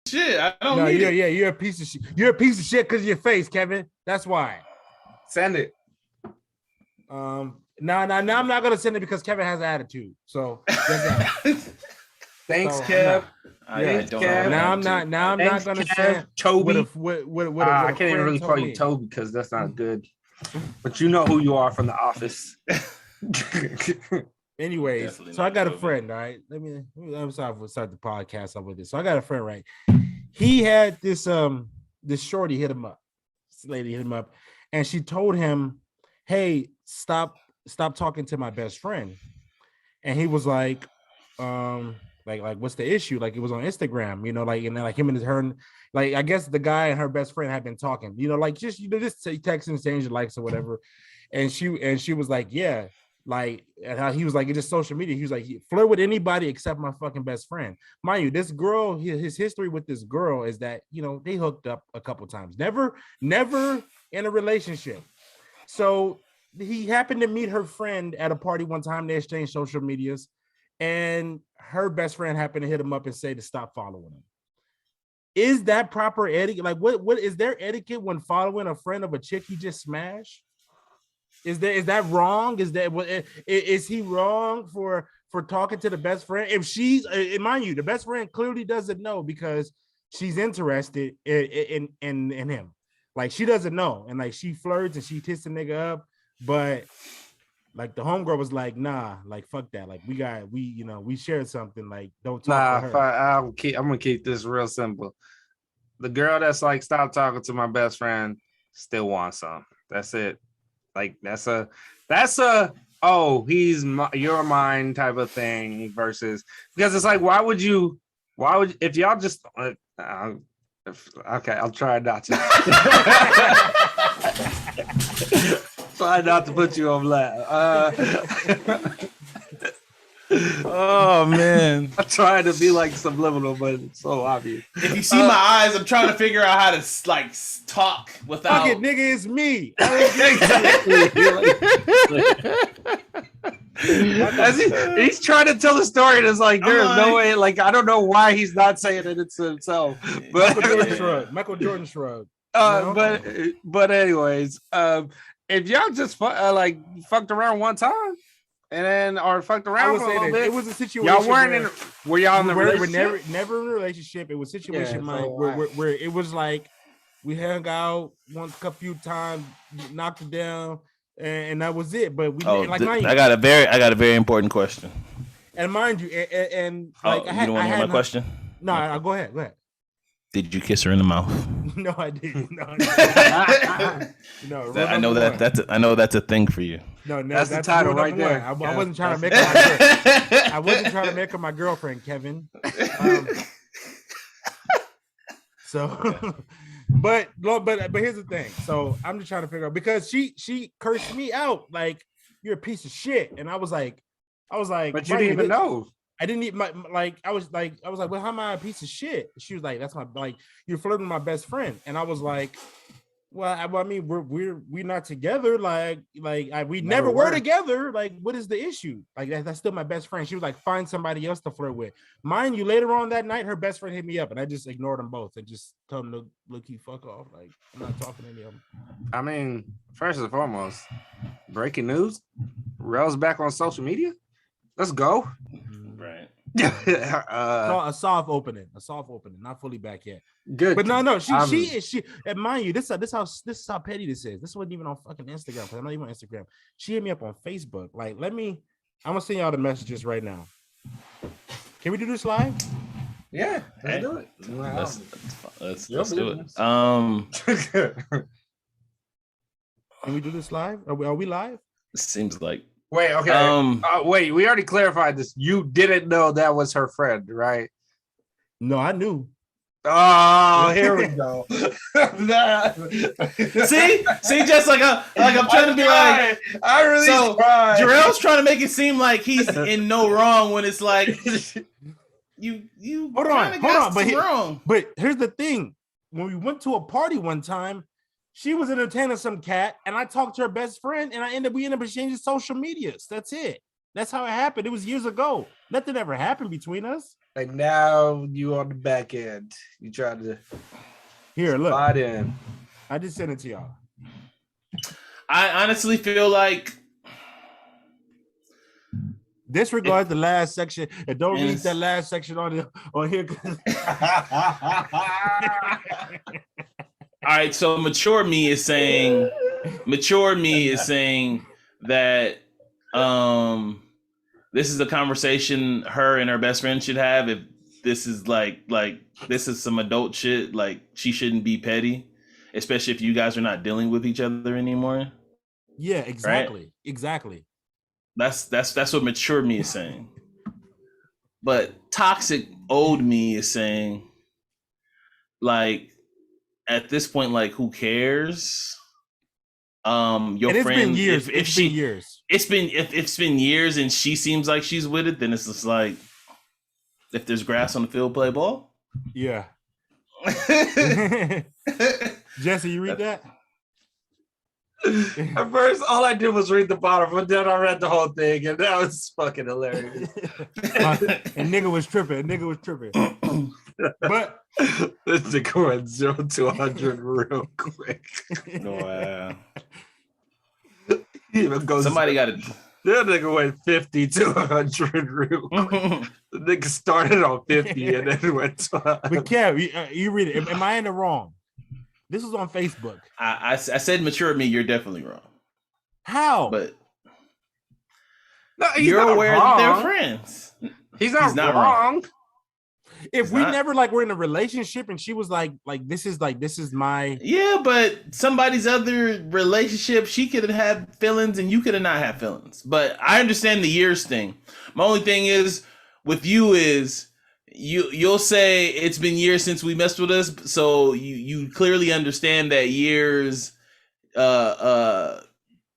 shit. I don't need it. Yeah, you're a piece of shit. You're a piece of shit because of your face, Kevin. That's why. Send it. No, I'm not gonna send it because Kevin has an attitude. So thanks, so, Kev. Now I'm not gonna send Toby. I can't even really call you Toby because that's not good. But you know who you are from the office. Anyways, Definitely so I got a Toby. friend. All right, I'm sorry for start the podcast up with this. So I got a friend, right? He had this shorty hit him up. This lady hit him up, and she told him, "Hey, stop talking to my best friend." And he was like what's the issue? Like, it was on Instagram, and then like him and her, like, I guess the guy and her best friend had been talking, just texting, saying likes or whatever. And she was like, yeah, like, and how he was like, it's just social media. He was like, flirt with anybody except my fucking best friend. Mind you, this girl, his history with this girl is that, they hooked up a couple times, never in a relationship. So he happened to meet her friend at a party one time. They exchanged social medias, and her best friend happened to hit him up and say to stop following him. Is that proper etiquette? Like, what is there etiquette when following a friend of a chick he just smashed? Is that wrong? Is he wrong for talking to the best friend? If she's, mind you, the best friend clearly doesn't know because she's interested in him. Like, she doesn't know, and like she flirts and she tits the nigga up, but like the homegirl was like, nah, like fuck that. Like we shared something. Like, don't talk to her. I'm gonna keep this real simple. The girl that's like, stop talking to my best friend, still wants some. That's it. Like that's a you're mine type of thing versus, because it's like, why would if y'all just okay, I'll try not to. Try not to put you on blast. Oh man, I'm trying to be like subliminal, but it's so obvious. if you see my eyes, I'm trying to figure out how to like talk without. Fuck it, nigga, it's me. He's trying to tell a story, and it's like there's no way. Like, I don't know why he's not saying it to himself. But Michael Jordan shrug. But anyways, if y'all just fucked around one time, and then or fucked around for a little bit, it was a situation. Y'all weren't were y'all in the relationship? We're never in a relationship. It was a situation where it was like we hung out a few times, knocked it down, and that was it. But we I got a very important question. And mind you, and like, you don't want to hear my question? No, go ahead. Did you kiss her in the mouth? No, I didn't. No. I know that's a thing for you. No, that's the title right there. I wasn't trying to make her my girlfriend. I wasn't trying to make her my girlfriend, Kevin. But here's the thing. So I'm just trying to figure out, because she cursed me out like, you're a piece of shit, and I was like, but you didn't even know. I didn't even I was like, well, how am I a piece of shit? She was like, that's my, like, you're flirting with my best friend, and I was like, well, I mean, we're not together, we never were together. Like, what is the issue? Like, that's still my best friend. She was like, find somebody else to flirt with. Mind you, later on that night, her best friend hit me up, and I just ignored them both and just told them to look, you fuck off. Like, I'm not talking to any of them. I mean, first and foremost, breaking news: Rel's back on social media. Let's go. Right. A soft opening, not fully back yet. Good, but no, she. And mind you, this is how petty this is. This wasn't even on fucking Instagram, because I'm not even on Instagram. She hit me up on Facebook. Like, I'm gonna send y'all the messages right now. Can we do this live? Yeah, let's do it. Let's do it. Can we do this live? Are we live? Seems like. Wait, okay. Wait, we already clarified this. You didn't know that was her friend, right? No, I knew. Oh, here we go. See, just like I'm trying to be like, I really tried. Jarrell's trying to make it seem like he's in no wrong when it's like you hold on, wrong. But here's the thing: when we went to a party one time, she was entertaining some cat, and I talked to her best friend, and we ended up exchanging social medias. That's it. That's how it happened. It was years ago. Nothing ever happened between us. And now you on the back end. You trying to Here, look. slide in. I just sent it to y'all. I honestly feel like disregard the last section and don't read that last section on here. All right, so mature me is saying that this is a conversation her and her best friend should have. If this is like this is some adult shit, like she shouldn't be petty, especially if you guys are not dealing with each other anymore. Yeah, exactly. Right? Exactly. That's what mature me is saying. But toxic old me is saying, like, at this point, like, who cares? Your it's friend, been years. It's been years and she seems like she's with it, then it's just like, if there's grass on the field, play ball. Yeah. Jesse, you read that? At first, all I did was read the bottom, but then I read the whole thing, and that was fucking hilarious. And nigga was tripping. But this nigga went 0 to 100 real quick. Wow. Somebody got it. That nigga went 50 to 100 real quick. The nigga started on 50 and then went to 100. But Kev, you read it. Am I in the wrong? This was on Facebook. I said mature me, you're definitely wrong. How? But no, you're aware that they're friends. He's not wrong. If we never like were in a relationship and she was like this is my but somebody's other relationship, she could have had feelings and you could have not had feelings. But I understand the years thing. My only thing is with you is you'll say it's been years since we messed with us, so you clearly understand that years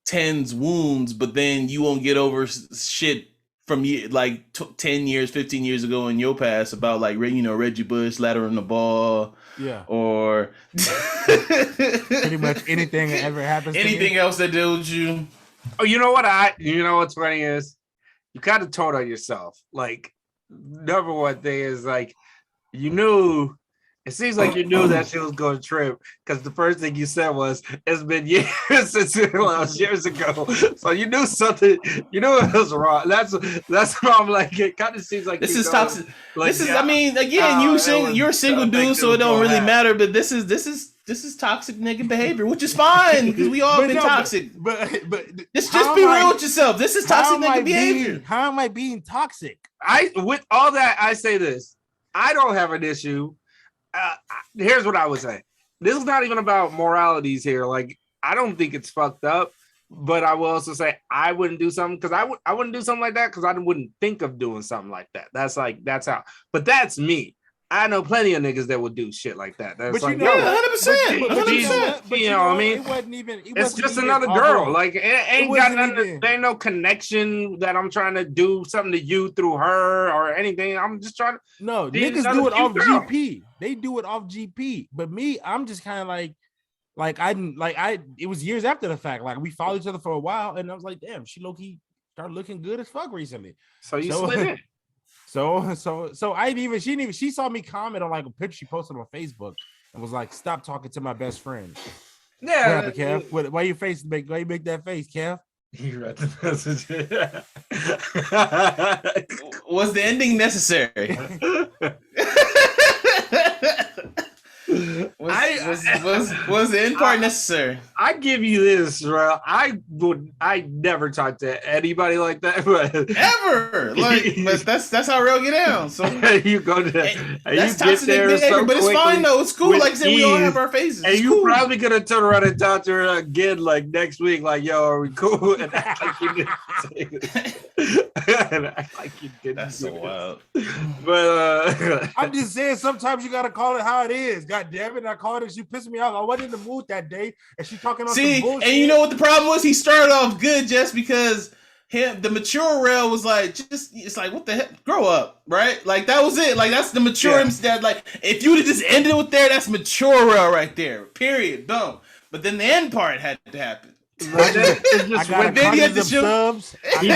tends wounds, but then you won't get over shit from 10 years, 15 years ago in your past about like Reggie Bush laddering the ball, or pretty much anything that ever happens. Anything else that deals with you. Oh, you know what's funny is you kind of told on yourself. Like, number one thing is like it seems like you knew that she was going to trip because the first thing you said was it's been years since it was years ago. So you knew something, you knew it was wrong. That's why I'm like, it kind of seems like this is toxic. Like, this is, I mean, again, you're a single dude, so it don't really matter. But this is toxic nigga behavior, which is fine because we all been toxic. But just be real with yourself. This is toxic nigga behavior. How am I being toxic? With all that, I say this. I don't have an issue. Here's what I would say. This is not even about moralities here. Like, I don't think it's fucked up, but I will also say I wouldn't do something because I wouldn't do something like that because I wouldn't think of doing something like that. That's how. But that's me. I know plenty of niggas that would do shit like that. That's but like, 100%. You know what I mean? It's just another girl. Like, it ain't got nothing. There ain't no connection that I'm trying to do something to you through her or anything. I'm just trying to. No, niggas do it off GP. They do it off GP. But me, I'm just kind of it was years after the fact. Like, we followed each other for a while, and I was like, damn, she low-key started looking good as fuck recently. So you slid in. So she saw me comment on like a picture she posted on Facebook and was like, "Stop talking to my best friend." Yeah, what happened, Kev? Why you make that face, Kev? You read the message. Was the ending necessary? Was the end part necessary? I give you this, bro. I never talk to anybody like that, but ever. Like, but that's how real get down. So you go to that's toxic behavior, so but it's fine though. It's cool. Like I said, we all have our faces. And you probably gonna turn around and talk to her again like next week, like, yo, are we cool? And act like you didn't say it. And act like you didn't. That's so wild. But I'm just saying, sometimes you gotta call it how it is. God damn it! I called her. She pissed me off. I wasn't in the mood that day, and she talking on some bullshit. And you know what the problem was? He started off good just because the mature rail was like, it's like, what the heck? Grow up, right? Like, that was it. Like, that's the mature that, like, if you would have just ended with there, that's mature rail right there. Period. Dumb. But then the end part had to happen. But then he had to show. He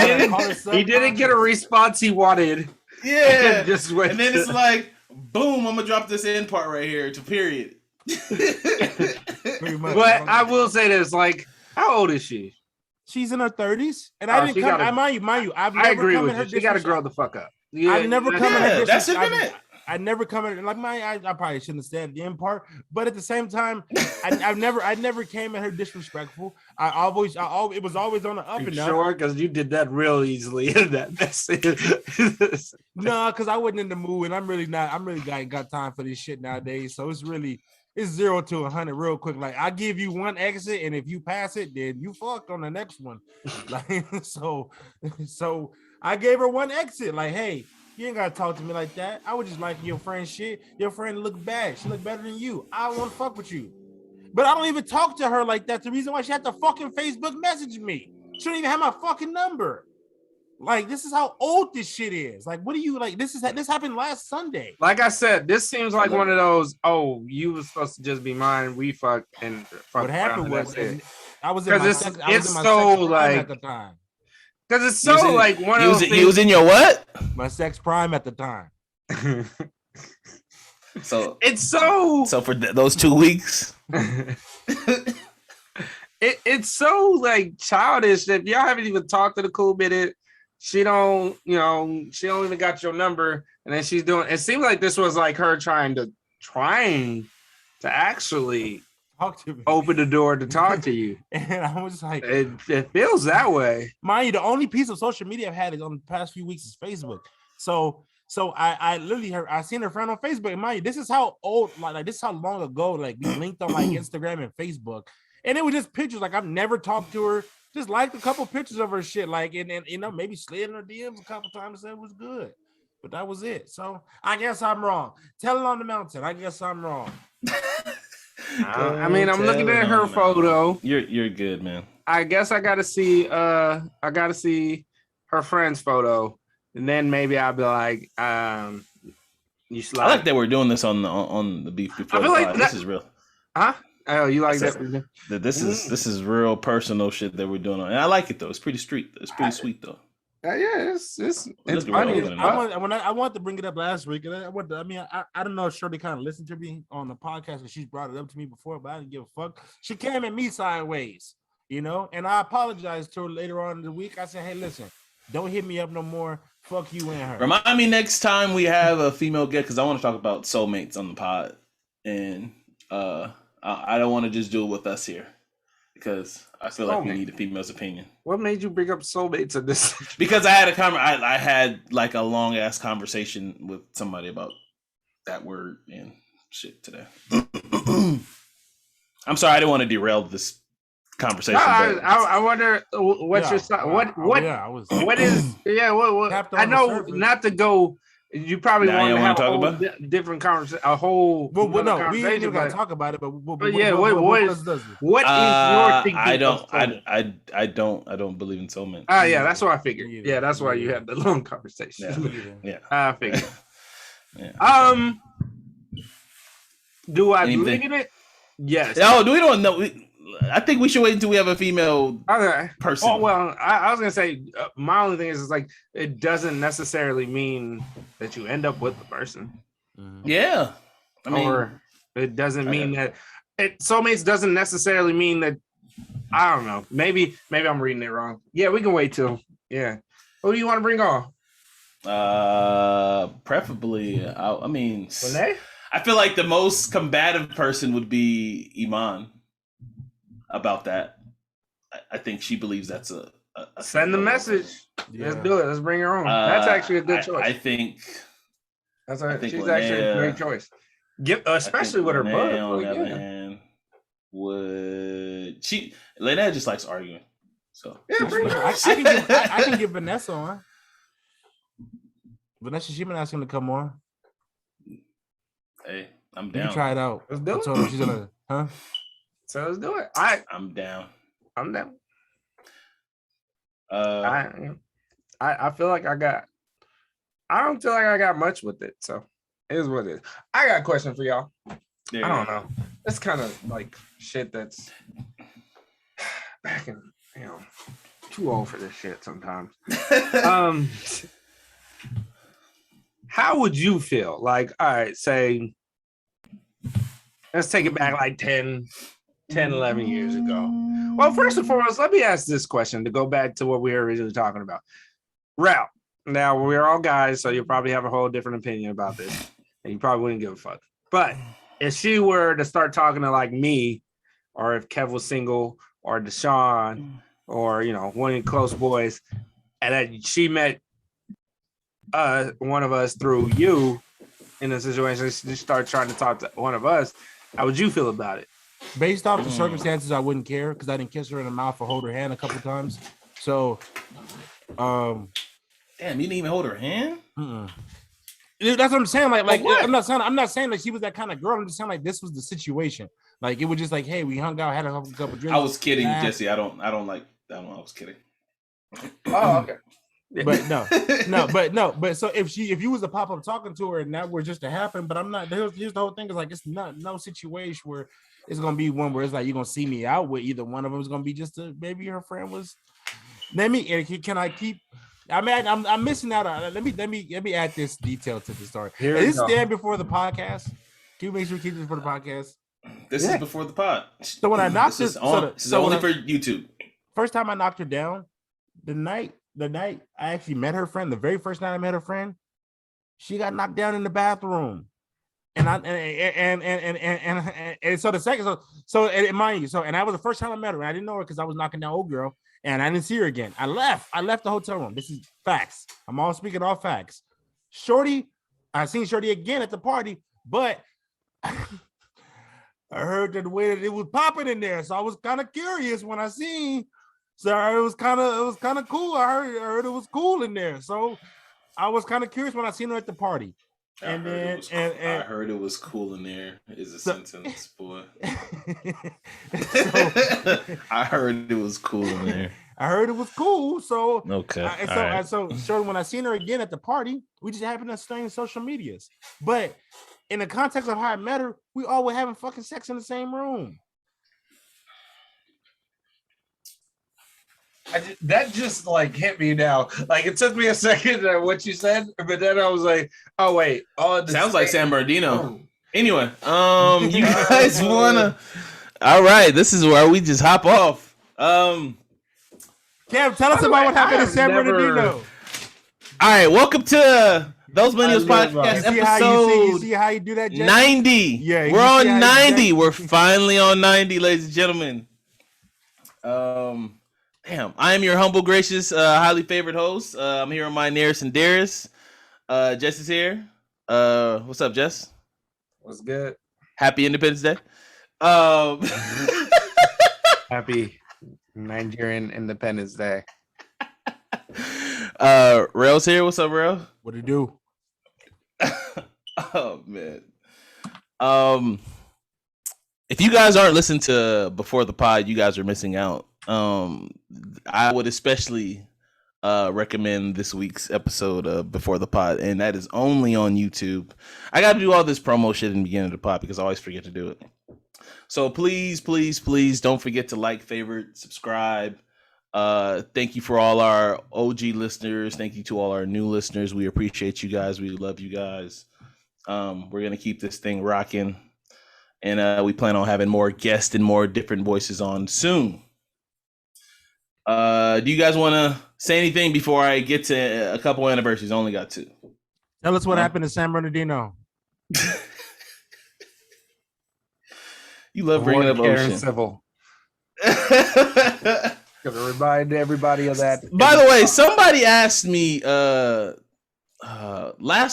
didn't get a response he wanted. Yeah. Just went. And then it's like, boom! I'm gonna drop this end part right here to period. But I will say this: like, how old is she? She's in her 30s, and I didn't come. Mind you, I've never I agree come with in her. You. She got to grow the fuck up. Yeah, I've never come in her. That's it. I never come in like I probably shouldn't have said the end part, but at the same time, I never came at her disrespectful. It was always on the up and down. Sure, because you did that real easily in that message. No, because I wasn't in the mood, and I'm really got time for this shit nowadays. So it's 0 to 100 real quick. Like I give you one exit, and if you pass it, then you fucked on the next one. Like so I gave her one exit. Like, hey, you ain't gotta talk to me like that. I would just like your friend's shit. Your friend look bad. She look better than you. I don't want to fuck with you. But I don't even talk to her like that. The reason why she had to fucking Facebook message me. She don't even have my fucking number. Like, this is how old this shit is. Like, what do you like? This happened last Sunday. Like I said, this seems like one of those. Oh, you was supposed to just be mine. We fucked and fucked. What happened was I was in my sex prime at the time. Because it's so like one of those things. You was in your what? My sex prime at the time. So it's so for those 2 weeks. It's so like childish that y'all haven't even talked to the cool minute. She don't even got your number, and then she's doing. It seemed like this was like her trying to actually talk to me, open the door to talk to you. And I was like, it feels that way. Mind you, the only piece of social media I've had is on the past few weeks is Facebook. So I literally I seen her friend on Facebook. And mind you, this is how old, like this is how long ago, like we linked on like Instagram and Facebook, and it was just pictures. Like I've never talked to her. Just liked a couple pictures of her shit, like and maybe slid in her DMs a couple times and said it was good, but that was it. So I guess I'm wrong. Tell it on the mountain. I guess I'm wrong. I mean, I'm looking at her photo. You're good, man. I guess I gotta see her friend's photo, and then maybe I'll be like, you slide. I like that we're doing this on the beef before. I feel like this is real. Huh? Oh, you like that? This is real personal shit that we're doing, and I like it though. It's pretty street. It's pretty sweet though. Yeah, it's funny. I wanted to bring it up last week, and I don't know if Shirley kind of listened to me on the podcast because she's brought it up to me before, but I didn't give a fuck. She came at me sideways, and I apologized to her later on in the week. I said, hey, listen, don't hit me up no more. Fuck you and her. Remind me next time we have a female guest because I want to talk about soulmates on the pod, and I don't want to just do it with us here because I feel like we need a female's opinion. What made you bring up soulmates in this? Because I had I had like a long ass conversation with somebody about that word and shit today. I'm sorry, I didn't want to derail this conversation. No, I wonder what's your what is I know not to go. You probably want to have a whole different conversation. A whole no, we ain't even gonna talk about it. But what is your thinking? I don't believe in soulmates. Yeah, that's what I figured. Yeah, that's why you had the long conversation. Yeah. I figured. Yeah. Do I believe in it? Yes. No, we don't know. I think we should wait until we have a female person. Oh well, I was gonna say my only thing is like it doesn't necessarily mean that you end up with the person. Yeah, or it doesn't mean that soulmates doesn't necessarily mean that. I don't know. Maybe I'm reading it wrong. Yeah, we can wait till. Yeah, who do you want to bring on? Preferably, Renee? I feel like the most combative person would be Iman. About that, I think she believes that's a send the message. Yeah. Let's do it. Let's bring her on. That's actually a good choice. I think she's actually a great choice. Especially with her butt. On the other hand, would she? Lena just likes arguing. So yeah, I can get Vanessa on. Vanessa, she been asking to come on. Hey, I'm down. You can try it out. Let's do it. I told her she's gonna, So let's do it. I'm down. I feel like I don't feel like I got much with it. So it is what it is. I got a question for y'all. I don't know. It's kind of like shit that's back in, too old for this shit sometimes. How would you feel? Like, all right, say, let's take it back like 10, 11 years ago. Well, first and foremost, let me ask this question to go back to what we were originally talking about. Ralph, now we're all guys, so you'll probably have a whole different opinion about this, and you probably wouldn't give a fuck. But if she were to start talking to like me, or if Kev was single, or Deshaun, or one of the close boys, and then she met one of us through you in a situation, she started trying to talk to one of us, how would you feel about it? Based off the circumstances, I wouldn't care because I didn't kiss her in the mouth or hold her hand a couple times. So, damn, you didn't even hold her hand? That's what I'm saying. Like I'm not saying that she was that kind of girl. I'm just saying like this was the situation. Like it was just like, hey, we hung out, had a couple drinks. I was kidding, Jesse. I was kidding. Oh, okay. But so if you was to pop up talking to her and that were just to happen, but I'm not. Here's the whole thing is like it's not no situation where it's gonna be one where it's like you're gonna see me out with either one of them is gonna be just maybe her friend was. Can I keep? I mean, I'm missing out on. Let me add this detail to the story. Is this stand before the podcast? Can you make sure we keep this for the podcast? This is before the pod. So when I knocked this is only for YouTube. First time I knocked her down, the night I actually met her friend, the very first night I met her friend, she got knocked down in the bathroom. And so the second and mind you, and that was the first time I met her. And I didn't know her because I was knocking down old girl, and I didn't see her again. I left the hotel room. This is facts. I'm all speaking all facts. I seen Shorty again at the party, but I heard that the way that it was popping in there, so I was kind of curious when I seen. So it was kind of cool. I heard it was cool in there, so I was kind of curious when I seen her at the party. I heard it was cool in there is a sentence, boy. I heard it was cool in there. I heard it was cool. So okay. So when I seen her again at the party, we just happened to stay in social medias. But in the context of how I met her, we all were having fucking sex in the same room. That just like hit me now. Like it took me a second at what you said, but then I was like, "Oh wait, sounds like San Bernardino." Oh. Anyway, you guys wanna? All right, this is where we just hop off. Cam, tell us about what happened in San Bernardino. All right, welcome to Those Millennials Podcast episode. You see how you do that, Jeff? 90. Yeah, we're on 90. We're finally on 90, ladies and gentlemen. Damn, I am your humble, gracious, highly favored host. I'm here with my nearest and dearest. Jess is here. What's up, Jess? What's good? Happy Independence Day. Happy Nigerian Independence Day. Rail's here. What's up, Rail? What it do? Oh man. If you guys aren't listening to Before the Pod, you guys are missing out. I would especially recommend this week's episode of Before the Pod, and that is only on YouTube. I got to do all this promo shit in the beginning of the pod because I always forget to do it. So please don't forget to like, favorite, subscribe. Thank you for all our OG listeners. Thank you to all our new listeners. We appreciate you guys. We love you guys. We're gonna keep this thing rocking, and we plan on having more guests and more different voices on soon. Do you guys want to say anything before I get to a couple anniversaries? I only got 2. Tell us what happened in San Bernardino. You love bringing up ocean. Civil. Gonna remind everybody of that. By the way, somebody asked me last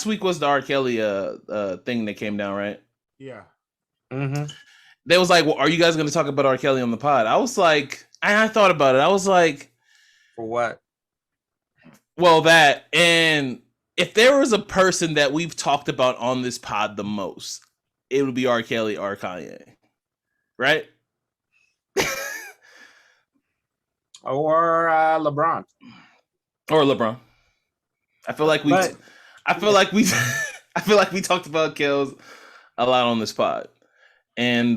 week was the R. Kelly thing that came down, right? Yeah. Mm-hmm. They was like, well, are you guys going to talk about R. Kelly on the pod? I was like, I thought about it. I was like, for what? Well, that, and if there was a person that we've talked about on this pod the most, it would be R. Kelly or Kanye, right? Or LeBron. Or LeBron. I feel like we talked about Kells a lot on this pod. And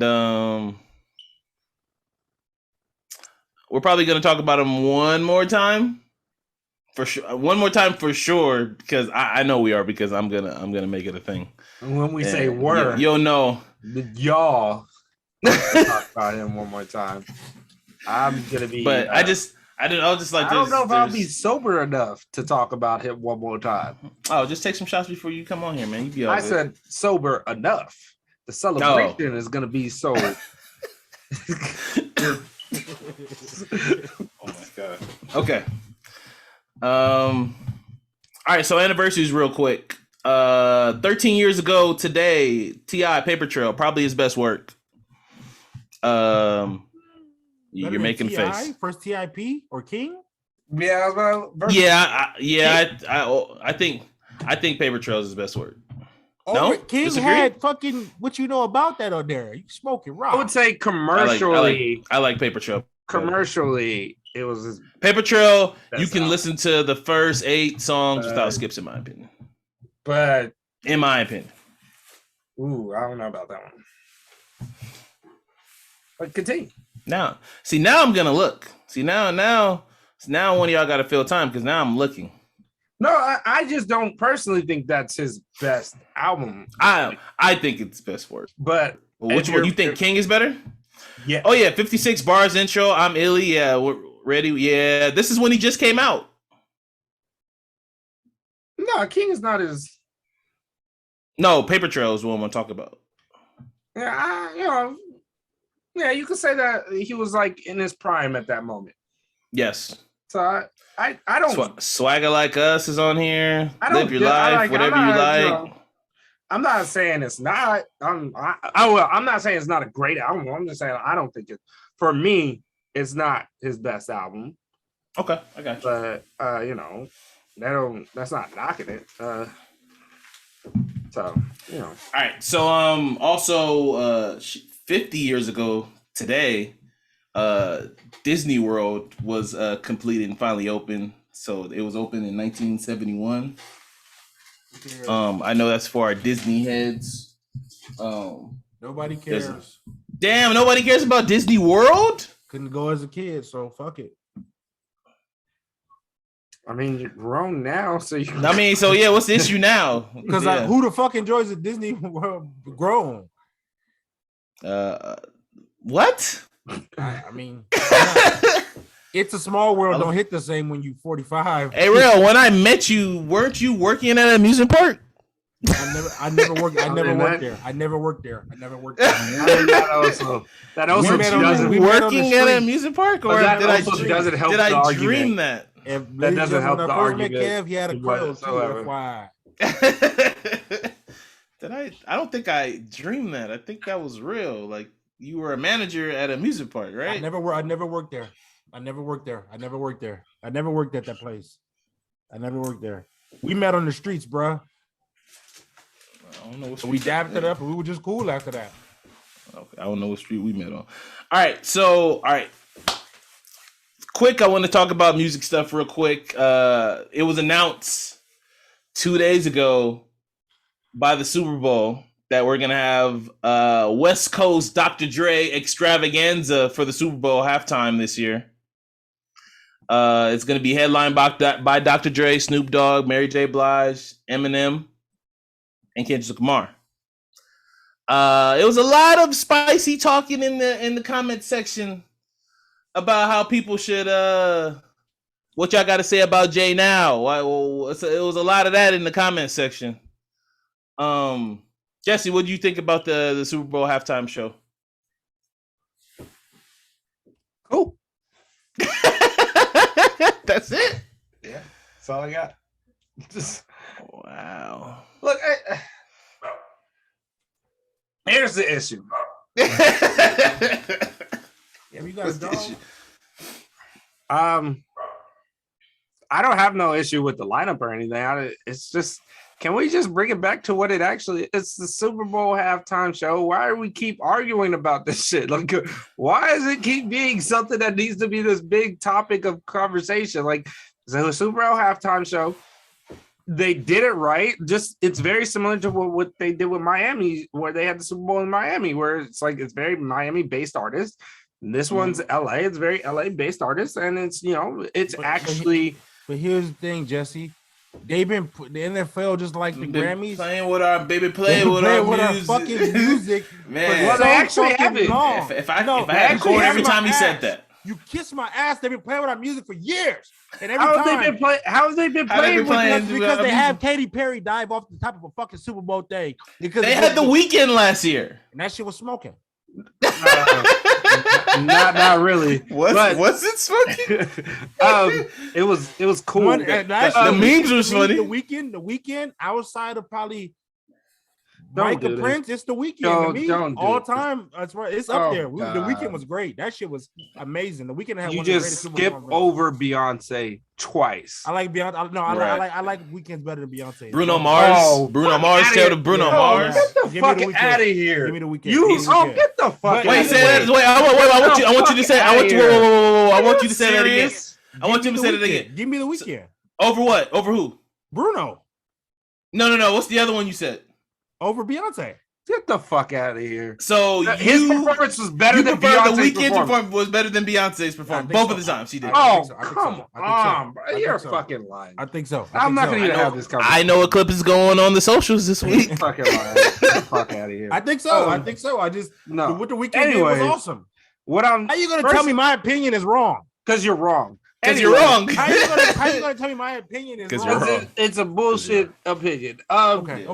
we're probably gonna talk about him one more time. For sure, one more time for sure, because I know we are, because I'm gonna make it a thing. And when we say "were," you'll know. Y'all talk about him one more time. I'm gonna be. But I'll just like. I don't know if I'll be sober enough to talk about him one more time. Oh, just take some shots before you come on here, man. You be all I good. said sober enough. The celebration is gonna be so. Oh my god. Okay. All right, so anniversaries real quick. 13 years ago today, T.I. Paper Trail, probably his best work. You're making a face. First TIP or King? Yeah, I think Paper Trail is his best work. Oh, No? King Disagree? had fucking what you know about that on there. You smoking rock. I would say commercially. I like Paper Trail. Commercially, it was his Paper Trail. best You can album. listen to the first 8 songs without skips, in my opinion. But In my opinion. ooh, I don't know about that one. But continue. Now I'm gonna look. Now one of y'all got to fill time, because now I'm looking. No, I just don't personally think that's his best album. I think it's best work. But Which one you think King is better? Yeah. Oh yeah, 56 bars intro. I'm illy. Yeah, we're ready. Yeah, this is when he just came out. No, King is not his. No, Paper Trail is what I'm gonna talk about. Yeah, yeah, you could say that he was like in his prime at that moment. Yes. So I don't. Swagger Like Us is on here. I don't Live your get- I life, like- whatever I'm you not, like. you know, I'm not saying it's not. I'm not saying it's not a great album. I'm just saying I don't think it. For me, it's not his best album. Okay, I got you. But that's not knocking it. So All right. So also 50 years ago today, Disney World was completed and finally open. So it was open in 1971. I know that's for our Disney heads. Nobody cares. Damn, nobody cares about Disney World? Couldn't go as a kid, so fuck it. I mean, you're grown now, so you. So yeah, what's the issue now? Because who the fuck enjoys a Disney World grown? What? I mean, it's a small world. Don't hit the same when you 45. Hey, real. When I met you, weren't you working at an amusement park? I never worked there. I never worked there. That also doesn't. we met on the Working at an street. amusement park, or But that did I also doesn't help did the I argument. dream that? That doesn't help the argument Kev, he had a crow too. whatsoever. FYI. Did I don't think I dreamed that. I think that was real. Like, you were a manager at an amusement park, right? I never worked there. I never worked at that place. I never worked there. We met on the streets, bro. I don't know what We street dabbed it up and we were just cool after that. Okay, I don't know what street we met on. All right. Quick, I want to talk about music stuff real quick. It was announced 2 days ago by the Super Bowl that we're gonna have West Coast Dr. Dre extravaganza for the Super Bowl halftime this year. It's gonna be headlined by Dr. Dre, Snoop Dogg, Mary J. Blige, Eminem, and Kendrick Lamar. It was a lot of spicy talking in the comment section about how people should what y'all got to say about Jay now. It was a lot of that in the comment section. Jesse, what do you think about the Super Bowl halftime show? Cool. That's it. Yeah, that's all I got. Wow. Look, here's the issue. Yeah, you got a dog. I don't have no issue with the lineup or anything. It's just, can we just bring it back to what it actually is? It's the Super Bowl halftime show. Why do we keep arguing about this shit? Like, why does it keep being something that needs to be this big topic of conversation? Like, the Super Bowl halftime show, they did it right. Just, it's very similar to what they did with Miami, where they had the Super Bowl in Miami, where it's like, it's very Miami-based artists. This one's LA. It's very LA based artist, and it's But here's the thing, Jesse. They've been the NFL just like the Grammys playing with our fucking music. Man, well, they actually have it. If I had a chord every time he said that. You kiss my ass. They've been playing with our music for years, and how have they been playing? Because they have Katy Perry dive off the top of a fucking Super Bowl thing. Because they had The Weeknd last year, and that shit was smoking. Not really. Was it smoking? It was cool. The memes were funny. The Weeknd outside of probably Micah Prince, it's The Weeknd. All time, that's right. It's up there. The Weeknd was great. That shit was amazing. The Weeknd had you one just of the skip over Beyonce twice. I like Beyonce. I like Weeknd's better than Beyonce. Bruno Mars. Bruno Mars. Get the fuck out of here. Give me The Weeknd. Get the fuck. Wait, say that. Wait, I want you to say. I want you to say that again. I want you to say that again. Give me The Weeknd. Over what? Over who? Bruno. No. What's the other one you said? Over Beyonce. Get the fuck out of here. So his performance was better than Beyonce's The Weeknd's performance was better than Beyonce's performance. Both of the times she did. Come on, bro. You're fucking lying. I think so. I'm not going to have this conversation. I know a clip is going on the socials this week. Fucking lying. Get the fuck out of here. I think so. I just what The Weeknd did was awesome. How you going to tell me my opinion is wrong? Because you're wrong. Because you're wrong. How you gonna tell me my opinion is wrong? You're wrong. It's a bullshit opinion. Okay.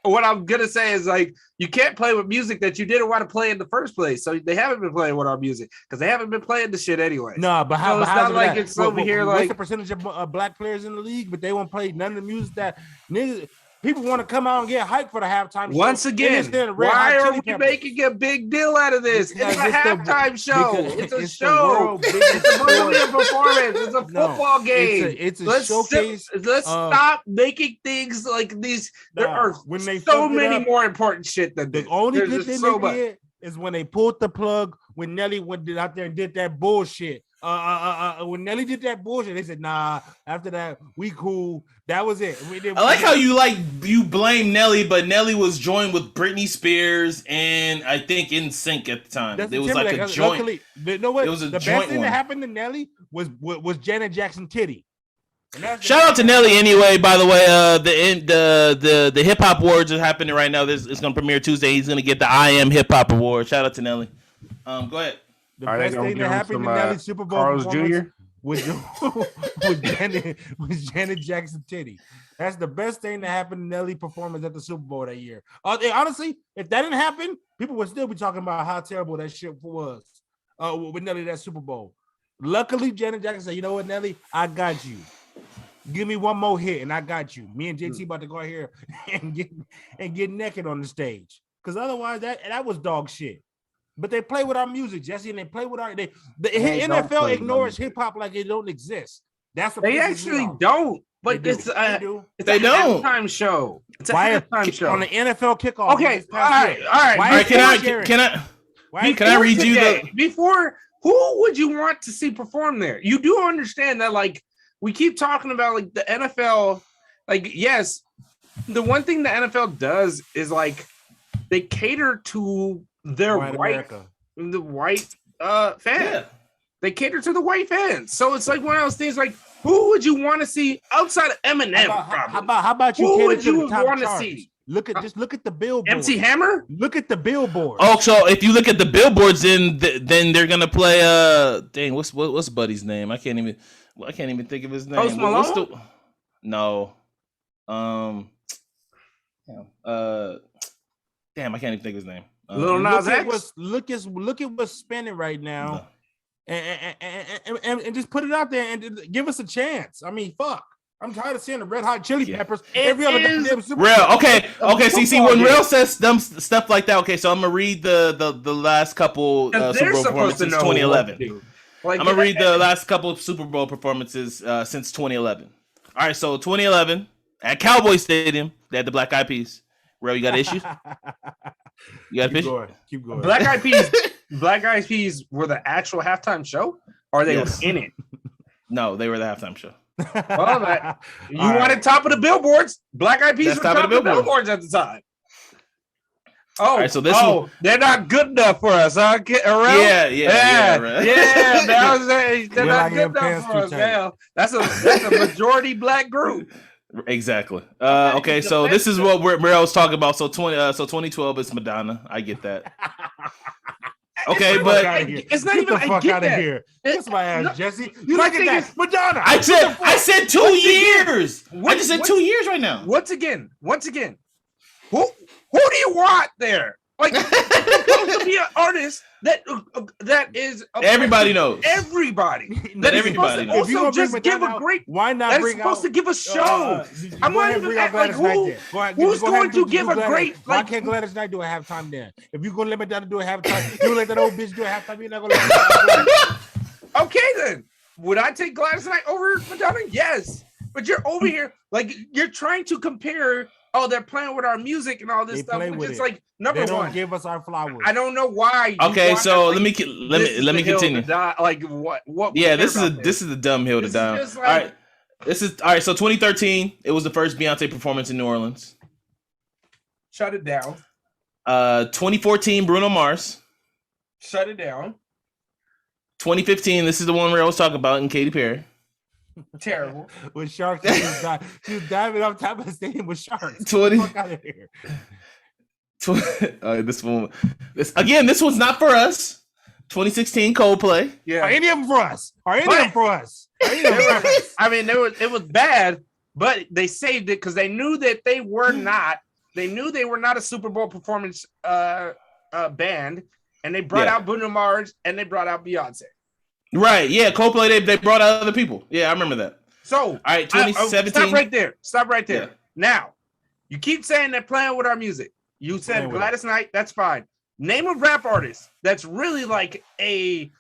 What I'm gonna say is like you can't play with music that you didn't want to play in the first place. So they haven't been playing with our music because they haven't been playing the shit anyway. No, but how? So it's not like it's over here. What's Like the percentage of black players in the league, but they won't play none of the music that niggas. People want to come out and get hyped for the halftime show. Once again, why are we making a big deal out of this? It's a halftime show. It's a show. It's a brilliant performance. It's a football game. It's a showcase. Let's stop making things like these. There are so many more important shit than this. The only good thing they did is when they pulled the plug when Nelly went out there and did that bullshit. When Nelly did that bullshit, they said, "Nah." After that, we cool. That was it. I like how you blame Nelly, but Nelly was joined with Britney Spears and I think NSYNC at the time. It was like a joint. Luckily, you know what? It was a the joint best thing one. that happened to Nelly was Janet Jackson titty. Shout out to Nelly anyway. By the way, the hip hop awards are happening right now. It's gonna premiere Tuesday. He's gonna get the I Am Hip Hop Award. Shout out to Nelly. Go ahead. The best thing that happened to Nelly's Super Bowl Carlos Jr. was Janet Jackson titty. That's the best thing that happened to Nelly performance at the Super Bowl that year. Honestly, if that didn't happen, people would still be talking about how terrible that shit was with Nelly that Super Bowl. Luckily, Janet Jackson said, "You know what, Nelly, I got you. Give me one more hit, and I got you. Me and JT about to go out here and get naked on the stage, because otherwise that was dog shit." But they play with our music, Jesse, and they play with the NFL ignores hip hop like it don't exist. That's what they actually don't. But they it's do. it's a halftime show. It's a halftime show on the NFL kickoff. Okay, all right. Can I read you before? Who would you want to see perform there? You do understand that, like, we keep talking about like the NFL. Like, yes, the one thing the NFL does is like they cater to their white fans. Yeah. They cater to the white fans. So it's like one of those things like, who would you want to see outside of Eminem? How about you? Who would you want to see? Look at the billboard. MC Hammer? Look at the billboard. Oh, so if you look at the billboards, then they're gonna play dang, what's Buddy's name? I can't even think of his name. Post Malone? No. Damn, I can't even think of his name. Lil Nas X. Look at what's spinning right now, and just put it out there and give us a chance. I mean, fuck. I'm tired of seeing the Red Hot Chili Peppers every other goddamn Super Bowl. Real, okay. See, when Real says dumb stuff like that, okay. So I'm gonna read the last couple Super Bowl performances since 2011. I'm gonna read the last couple of Super Bowl performances since 2011. All right, so 2011 at Cowboy Stadium, they had the Black Eyed Peas. Real, you got issues? You got issues? Keep going. Black Eyed Peas were the actual halftime show, or they were in it? No, they were the halftime show. Well, you wanted top of the billboards. Black Eyed Peas were top of the billboards at the time. Oh, right, so this they're not good enough for us, huh? Yeah. Right. They're not good enough for us. Hell, that's a majority black group. Exactly. Okay, so this is what Muriel was talking about. So 2012 is Madonna. I get that. Okay, but it's not even. Get the fuck out of here. Kiss my ass, Jesse. You look at that, Madonna. I said 2 years. I just said 2 years right now. Once again, who do you want there? Like, supposed to be an artist that is everybody knows. Everybody. That everybody knows. Also, just give a great. Why not? That's bring supposed out, to give a show. I'm not even like who's going to give a great. Why can't Gladys Knight do a halftime there? If you're gonna let Madonna do a halftime, you let that old bitch do a halftime. You're not gonna let her. Okay, then would I take Gladys Knight over Madonna? Yes, but you're over here like you're trying to compare. Oh, they're playing with our music and all this stuff. Which is like number they one. Don't give us our flowers. I don't know why. Okay, so let me continue. Like what? Yeah, this is a dumb hill to die. All right, all right. So 2013, it was the first Beyonce performance in New Orleans. Shut it down. 2014, Bruno Mars. Shut it down. 2015, this is the one where I was talking about, and Katy Perry. Terrible. With sharks, she was diving off top of the stadium with sharks. 20. Fuck out of here. This one's not for us. 2016, Coldplay. Yeah. Are any of them for us? I mean, it was bad, but they saved it because they knew that they were not. They knew they were not a Super Bowl performance band, and they brought out Bruno Mars and they brought out Beyonce. Right, yeah, Coldplay, they brought out other people. Yeah, I remember that. So, all right, 2017. Stop right there. Yeah. Now, you keep saying they're playing with our music. You said Gladys Knight, that's fine. Name a rap artist that's really like a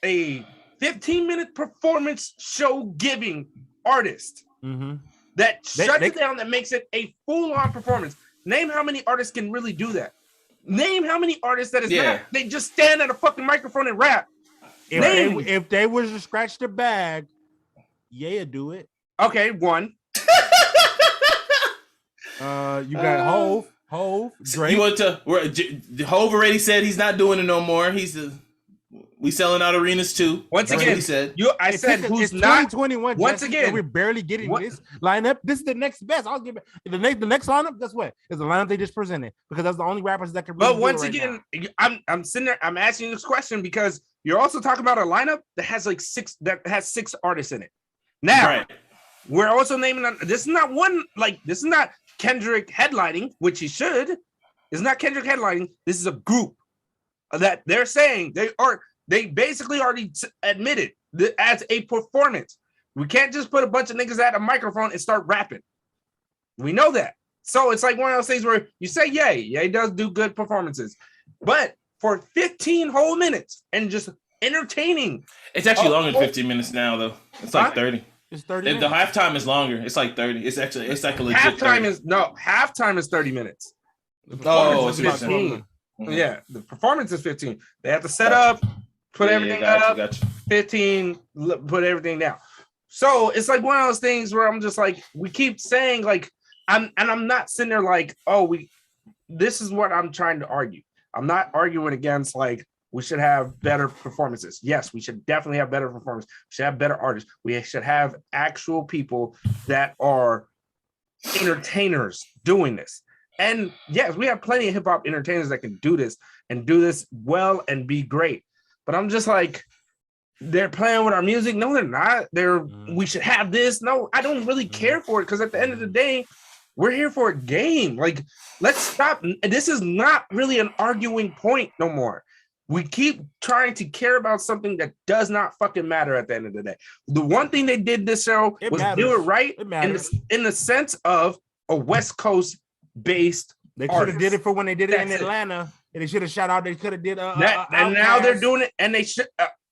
15-minute performance show giving artist that shuts it down, that makes it a full-on performance. Name how many artists can really do that. Name how many artists that is not. They just stand at a fucking microphone and rap. If they was to scratch the bag, do it. Okay, one. You got Hove, Drake. Hove already said he's not doing it no more. We selling out arenas too. Once again, he said. I said who's not 2021. Once again, we're barely getting this lineup. This is the next best. I'll give it the next lineup. Guess what? Is the lineup they just presented because that's the only rappers that can. Really but once again, I'm sitting there. I'm asking you this question because you're also talking about a lineup that has like six artists in it. Now, we're also naming. This is not one. This is not Kendrick headlining, which he should. It's not Kendrick headlining. This is a group that they're saying they basically already admitted that as a performance. We can't just put a bunch of niggas at a microphone and start rapping. We know that. So it's like one of those things where you say, Ye does do good performances. But for 15 whole minutes and just entertaining. It's actually longer than 15 minutes now, though. It's like 30. It's 30 The halftime is longer. It's like 30. It's like a legit halftime is 30 minutes. It's 15. Mm-hmm. Yeah, the performance is 15. They have to set up, put everything up. 15, put everything down. So it's like one of those things where I'm just like, we keep saying I'm not sitting there like, this is what I'm trying to argue. I'm not arguing against we should have better performances. Yes, we should definitely have better performances. We should have better artists. We should have actual people that are entertainers doing this. And yes, we have plenty of hip hop entertainers that can do this and do this well and be great. But I'm just like, they're playing with our music. No, they're not. We should have this. No, I don't really care for it because at the end of the day, we're here for a game. Let's stop. This is not really an arguing point no more. We keep trying to care about something that does not fucking matter at the end of the day. The one thing they did this show was do it right in the sense of a West Coast based. They could have did it for when they did it in Atlanta, and they should have shout out. They could have did and now they're doing it, and they should.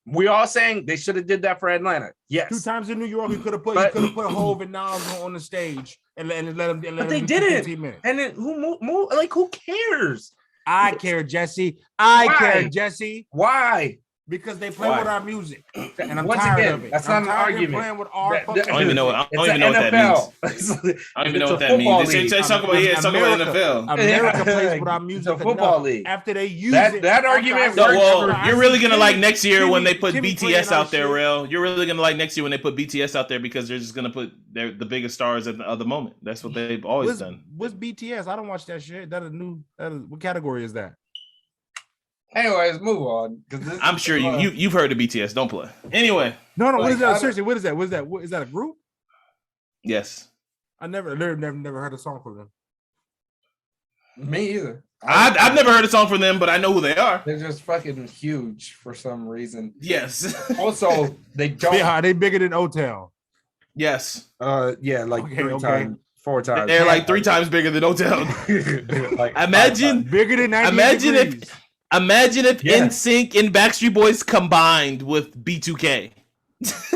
We all saying they should have did that for Atlanta. Yes, 2 times in New York, you could have put Hov and Nas on the stage and let them. But they didn't. And then who cares? I care, Jesse. I care, Jesse. Why? Because they play Why? with our music, and I'm Once tired again, of it. that's not I'm an tired of argument. playing with our That- fucking that- I don't even know. I It's don't even the know what that means. NFL. I don't even know It's what a that means. football They league. say talk about America- NFL. America plays with our It's music a football enough. league. After they use That it, argument after No, I- works well, after I you're really see gonna like Timmy- next year when they put Timmy BTS playing our out there, shit. Rail. You're really gonna like next year when they put BTS out there because they're just gonna put the biggest stars at the moment. That's what they've always done. What's BTS? I don't watch that shit. What category is that? Anyways, move on. I'm sure you've heard of BTS. Don't play. Anyway, No, what Like, is that? Seriously, what is that? What is that? Is that a group? yes, I never heard a song from them. Me either. I've never heard a song from them, but I know who they are. They're just fucking huge for some reason. Yes, Also, they don't. Yeah, they bigger than O-Town. yes. Yeah, like Okay, 3 okay. times, 4 times. They're like 3 times bigger than Hotel. Like Imagine, Bigger than 98 Imagine if- degrees. imagine if Yeah. NSYNC and Backstreet Boys combined with B2K.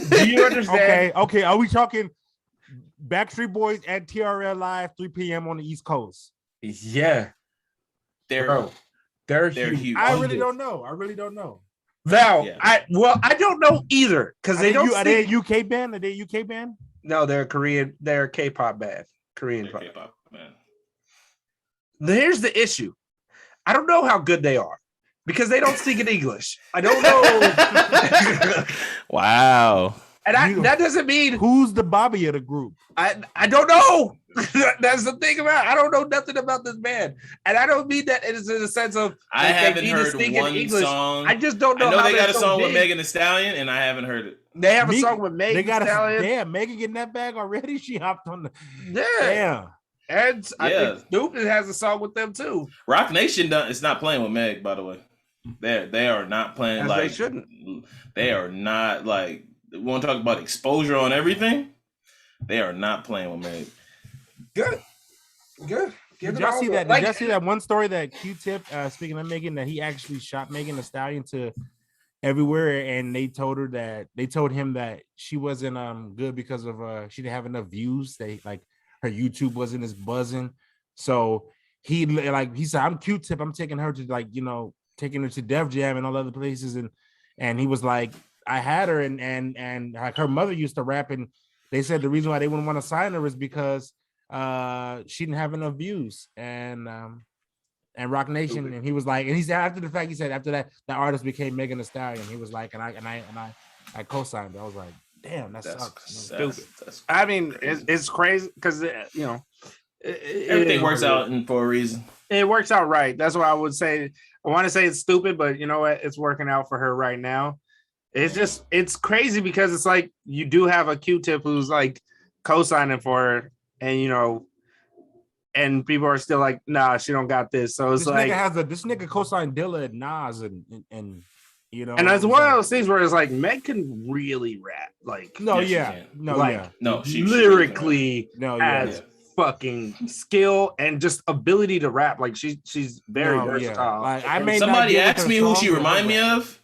Do you understand? Okay. Are we talking Backstreet Boys at TRL Live 3 p.m. on the East Coast? Yeah, They're bro. They're they're huge. huge. I really don't know. Val, Yeah. I don't know either because they don't. Are they a UK band? Are they a UK band? No, they're Korean. They're a K-pop band. Korean They're pop. K-pop, man. Here's the issue. I don't know how good they are because they don't speak in English. I don't know. Wow. And that doesn't mean Who's the Bobby of the group? I don't know. That's the thing about it. I don't know nothing about this band. And I don't mean that in the sense of I like, they haven't need to heard speak in one English. song. I just don't know. I know how they got they're a so song with big. Megan Thee Stallion, and I haven't heard it. They have a Megan- song with Megan They got Thee Stallion. damn Megan getting that bag already. She hopped on the Yeah. damn. And I Yeah. think Stupid has a song with them too. Rock Nation it's not playing with Meg, by the way. They are not playing As like they shouldn't. They are not like we want to talk about exposure on everything. They are not playing with Meg. Good. Give Did it y'all all see the- that? like- Did y'all see that one story that Q-Tip, speaking of Megan, that he actually shot Megan Thee Stallion to everywhere, and they told him that she wasn't good because of she didn't have enough views. They like her YouTube wasn't as buzzing. So he said, I'm Q-Tip, I'm taking her to taking her to Def Jam and all other places, and he was like, I had her and like her mother used to rap, and they said the reason why they wouldn't want to sign her is because she didn't have enough views and Rock Nation. And he was like, and he said after the fact, he said after that artist became Megan Thee Stallion. He was like, and I co-signed it. I was like, damn, that sucks. That's I mean, it's crazy because everything works out for a reason. It works out right. That's why I would say. I want to say it's stupid, but you know what? It's working out for her right now. It's crazy because it's like you do have a Q-Tip who's like co-signing for her, and and people are still like, nah, she don't got this. So it's This like this nigga co-signed Dilla and Nas and and it's one of those things where it's like Meg can really rap, like no, Yes, she yeah, can. no, Like, yeah, No, she lyrically no, yeah. has fucking skill and just ability to rap. Like she's very No, yeah. versatile. Like I may not Somebody get with asked her me who songs, she but remind me her- of.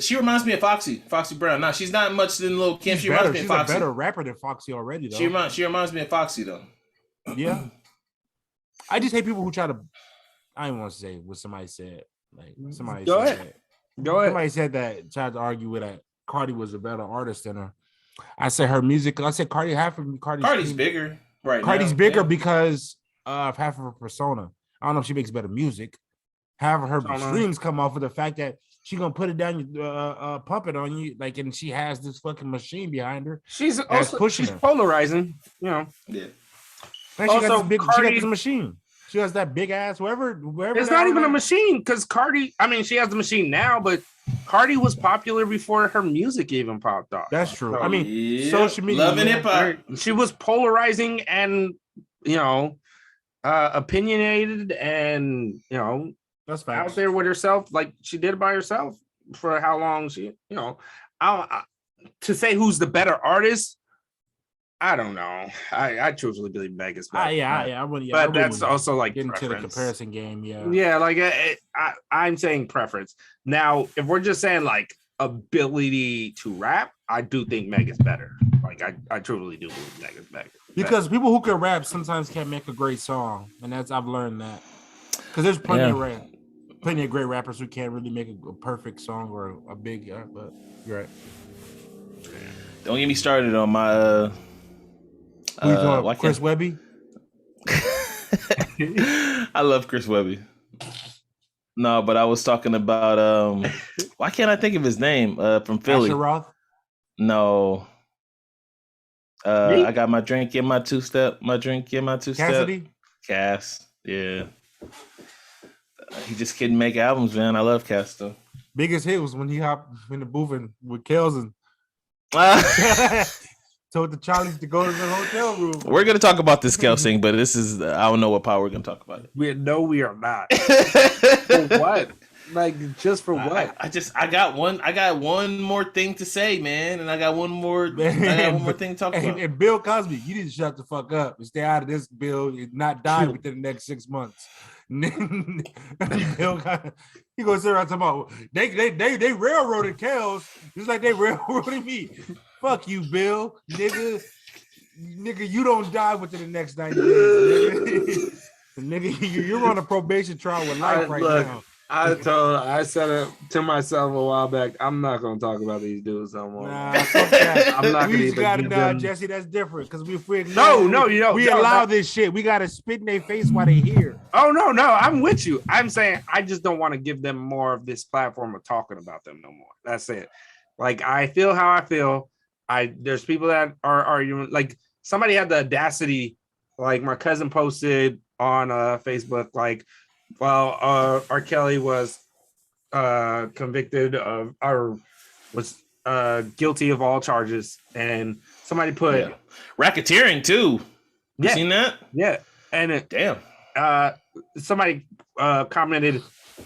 She reminds me of Foxy Brown. Now she's not much than Lil Kim. She's She reminds better. me of She's a Foxy. better rapper than Foxy already, though. She reminds me of Foxy though. Yeah. I just hate people who try to. I don't want to say what somebody said. Like somebody Go said ahead. that. Go ahead. Somebody said that tried to argue with that Cardi was a better artist than her. I said her music. I said Cardi half of Cardi's bigger right Cardi's now. bigger Yeah. because of half of her persona. I don't know if she makes better music. Half of her Persona. streams come off of the fact that she gonna put it down, pump it on you, like, and she has this fucking machine behind her. She's also pushing she's her. polarizing, Yeah. And she got Also, this big, she Cardi- got this machine. She has that big ass, wherever. It's not even a machine because Cardi. I mean, she has the machine now, but Cardi was popular before her music even popped off. That's true. So, I mean, Yep. social media. Love and yeah. hip hop. she was polarizing and opinionated and That's out facts. there with herself, like she did by herself for how long she. To say who's the better artist, I don't know. I truthfully believe Meg is better. I wouldn't. But that's also like get into the preference. comparison game. Yeah. Yeah, like I'm saying preference. Now, if we're just saying like ability to rap, I do think Meg is better. Like I truly do believe Meg is better. Because people who can rap sometimes can't make a great song, and I've learned that. Because there's plenty of rap. plenty of great rappers who can't really make a perfect song or a big. But you're right. Don't get me started on my. Who you talking about? Chris Webby? I love Chris Webby. No, but I was talking about why can't I think of his name? From Philly. Asher Roth? No. I got my drink in my two-step. My drink in my two-step. Cassidy? Cass. Yeah. He just couldn't make albums, man. I love Cass though. Biggest hit was when he hopped in the booth and with Kels and told the Charlies to go to the hotel room. We're gonna talk about this Kels thing, but this is I don't know what power we're gonna talk about it. We are not. For what? Like just for what? I got one more thing to say, man, and I got one more thing to talk about. And Bill Cosby, you need to shut the fuck up and stay out of this, Bill, and not die within the next 6 months. Bill Cosby, he goes there talking about they railroaded Kels just like they railroaded me. Fuck you, Bill, nigga, you don't die within the next 90 days, nigga. You're on a probation trial with life now. I said it to myself a while back. I'm not gonna talk about these dudes no more. Nah, I'm not we gonna even gotta Jesse, that's different because we allow allow this shit. We gotta spit in their face while they here. Oh no, I'm with you. I'm saying I just don't want to give them more of this platform of talking about them no more. That's it. Like I feel how I feel. There's people that are arguing. Like somebody had the audacity, like my cousin posted on Facebook, like, well, R. Kelly was convicted of or was guilty of all charges, and somebody put racketeering too. You seen that? Yeah, and damn. Somebody commented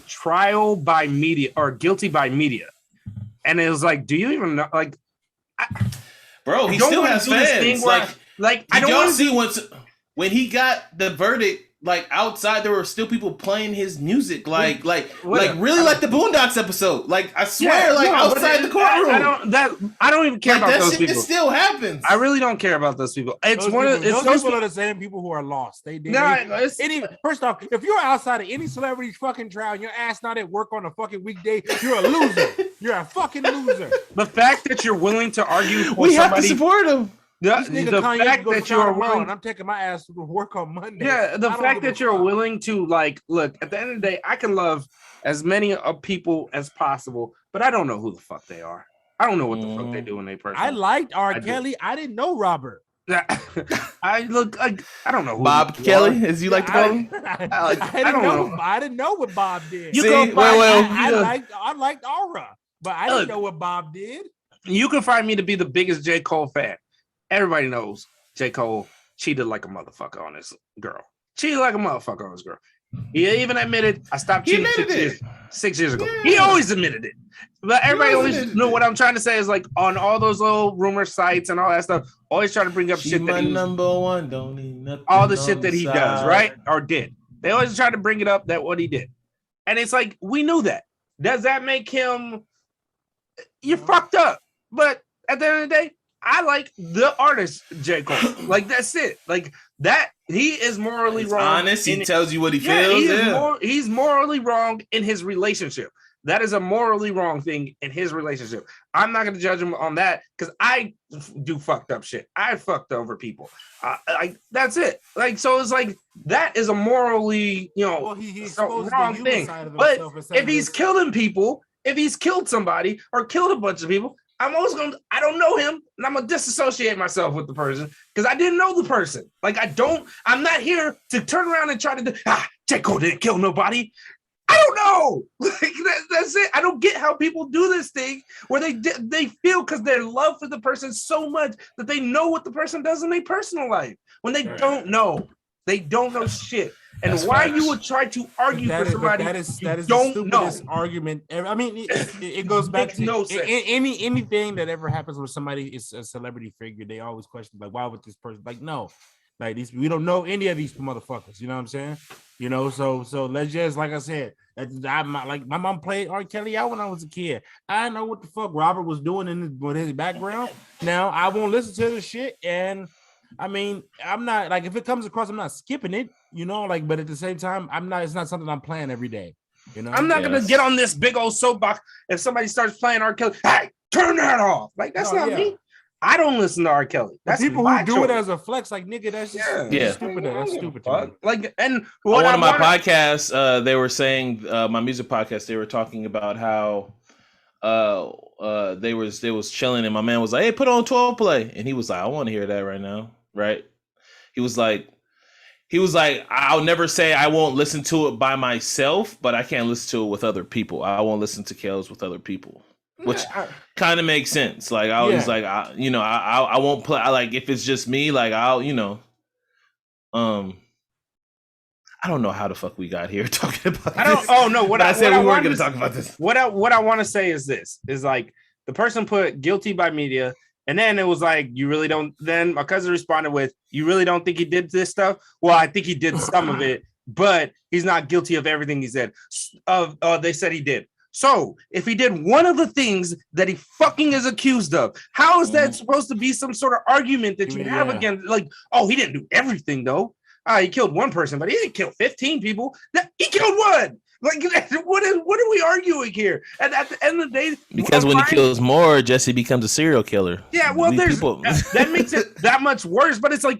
trial by media or guilty by media, and it was like, do you even know? Like, bro, he still has fans. Like I don't y'all see when he got the verdict. Like outside, there were still people playing his music, like really like the Boondocks episode. Like I swear, outside the courtroom. I don't even care about those people. It still happens. I really don't care about those people. Those people are the same people who are lost. First off, if you're outside of any celebrity's fucking trial, and your ass not at work on a fucking weekday, you're a loser. You're a fucking loser. The fact that you're willing to argue for we have to support him. The fact that you're willing, I'm taking my ass to work on Monday. Yeah, the fact that you're willing to look, at the end of the day, I can love as many people as possible, but I don't know who the fuck they are. I don't know what the fuck they do in their person. I liked R. Kelly. I didn't know Robert. I don't know who Bob Kelly, as you like to call him. I don't know. I didn't know what Bob did. I liked Aura, but I didn't know what Bob did. You can find me to be the biggest J. Cole fan. Everybody knows J. Cole cheated like a motherfucker on his girl. Cheated like a motherfucker on his girl. He even admitted, I stopped cheating 6 years ago. Yeah. He always admitted it. But everybody always know what I'm trying to say is like on all those little rumor sites and all that stuff, always trying to bring up shit that number one, don't need nothing. All the shit that he does, right? Or did. They always try to bring it up that what he did. And it's like, we knew that. Does that make him you're fucked up? But at the end of the day, I like the artist J. Cole. Like that's it. Like that he is morally wrong. Honest, he tells you what he feels. He's morally wrong in his relationship. That is a morally wrong thing in his relationship. I'm not going to judge him on that because I do fucked up shit. I fucked over people. That's it. Like so, it's like that is a morally he's wrong thing. But if he's killing people, if he's killed somebody or killed a bunch of people. I'm always I don't know him, and I'm gonna disassociate myself with the person because I didn't know the person. Like I'm not here to turn around and try to J. Cole didn't kill nobody. I don't know. Like that's it. I don't get how people do this thing where they feel because their love for the person so much that they know what the person does in their personal life when they don't know. They don't know shit. And that's why you would try to argue for somebody that is the stupidest argument ever. I mean, it goes back to no sense. Anything that ever happens with somebody is a celebrity figure. They always question like, why would this person like no, like these we don't know any of these motherfuckers. You know what I'm saying? You know, so let's just like I said, my mom played R. Kelly out when I was a kid. I know what the fuck Robert was doing with his background. Now I won't listen to the shit and. I mean, I'm not like if it comes across, I'm not skipping it, you know, like, but at the same time, it's not something I'm playing every day. You know, I'm not gonna get on this big old soapbox if somebody starts playing R. Kelly. Hey, turn that off. Like that's not me. I don't listen to R. Kelly. That's the people who do it as a flex, like nigga, that's just stupid. That's stupid to me. Like, and on one of my podcasts, they were saying my music podcast. They were talking about how they was chilling, and my man was like, "Hey, put on 12 play," and he was like, "I want to hear that right now." Right? He was like, "I'll never say I won't listen to it by myself, but I can't listen to it with other people. I won't listen to Kels with other people." Which kind of makes sense. Like I was like, I won't play. Like if it's just me, like I'll, I don't know how the fuck we got here talking about. This. Oh no! What I said we weren't going to talk about this. What I want to say is this: is like the person put guilty by media, and then it was like you really don't. Then my cousin responded with, "You really don't think he did this stuff?" Well, I think he did some of it, but he's not guilty of everything he said. They said he did. So if he did one of the things that he fucking is accused of, how is that supposed to be some sort of argument that you have against? Like, oh, he didn't do everything though. He killed one person, but he didn't kill 15 people. He killed one. Like, what are we arguing here? And at the end of the day, because when he kills more, Jesse becomes a serial killer. Yeah, well, that makes it that much worse. But it's like,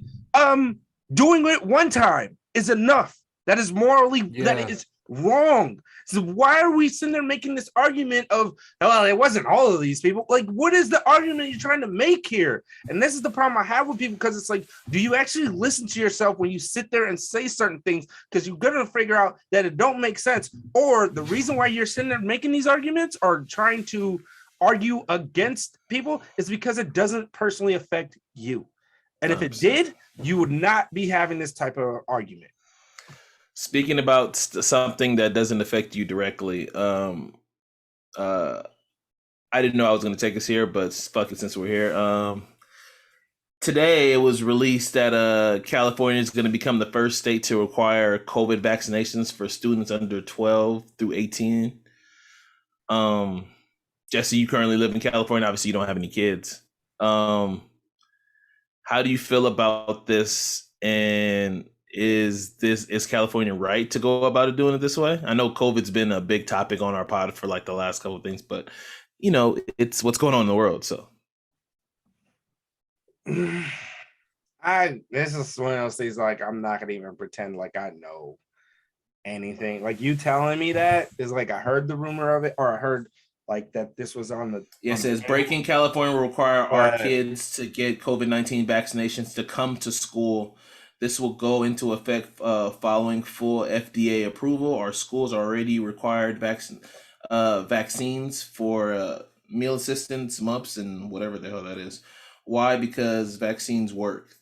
doing it one time is enough. That is morally that is wrong. So why are we sitting there making this argument of, well, it wasn't all of these people? Like, what is the argument you're trying to make here? And this is the problem I have with people, because it's like, do you actually listen to yourself when you sit there and say certain things? Because you're going to figure out that it don't make sense. Or the reason why you're sitting there making these arguments or trying to argue against people is because it doesn't personally affect you. And if it did, you would not be having this type of argument. Speaking about something that doesn't affect you directly, I didn't know I was going to take us here, but fuck it, since we're here. Today, it was released that California is going to become the first state to require COVID vaccinations for students under 12 through 18. Jesse, you currently live in California. Obviously, you don't have any kids. How do you feel about this? And is California right to go about it doing it this way? I know COVID's been a big topic on our pod for like the last couple of things, but it's what's going on in the world. So this is one of those things, like, I'm not gonna even pretend like I know anything. Like, you telling me that is like I heard the rumor of it, or I heard like that this was on the. It says breaking California will require our kids to get COVID-19 vaccinations to come to school. This will go into effect following full FDA approval. Our schools already required vaccines for meal assistance, mumps, and whatever the hell that is. Why? Because vaccines work.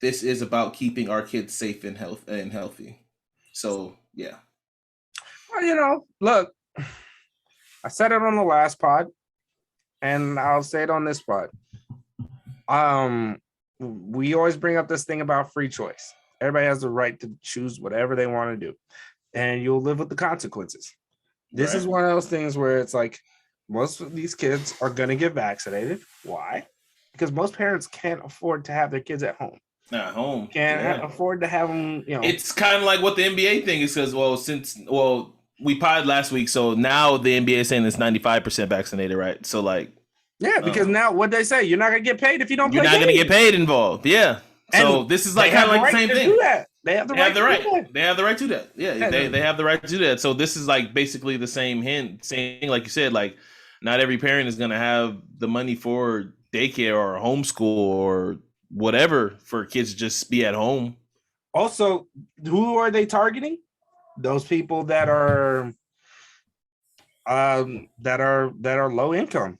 This is about keeping our kids safe and healthy. So, yeah. Well, look, I said it on the last pod, and I'll say it on this pod. We always bring up this thing about free choice. Everybody has the right to choose whatever they want to do, and you'll live with the consequences. This is one of those things where it's like most of these kids are going to get vaccinated. Why? Because most parents can't afford to have their kids at home. Not home. Can't afford to have them. It's kind of like what the NBA thing is, because we pod last week, so now the NBA is saying it's 95% vaccinated, right? So like. Yeah, because now what they say, you're not gonna get paid if you don't. You're not gonna get paid involved. Yeah. So this is like kind of like the same thing. They have the right. They have the right to do that. Yeah, they have the right to do that. So this is like basically the same thing, like you said. Like, not every parent is gonna have the money for daycare or homeschool or whatever for kids to just be at home. Also, who are they targeting? Those people that are low income.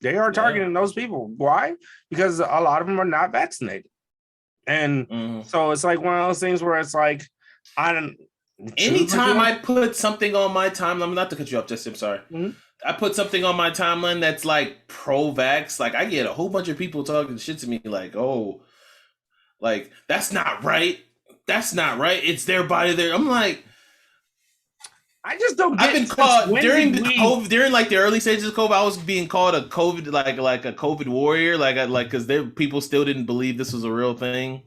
They are targeting those people. Why? Because a lot of them are not vaccinated. And so it's like one of those things where it's like, anytime I put something on my timeline, not to cut you off, Jesse, I'm sorry. I put something on my timeline that's like pro-vax, like I get a whole bunch of people talking shit to me like, oh, like, that's not right. That's not right. It's their body there. I'm like, I just don't get. I've been called during like the early stages of COVID. I was being called a COVID like a COVID warrior, because people still didn't believe this was a real thing,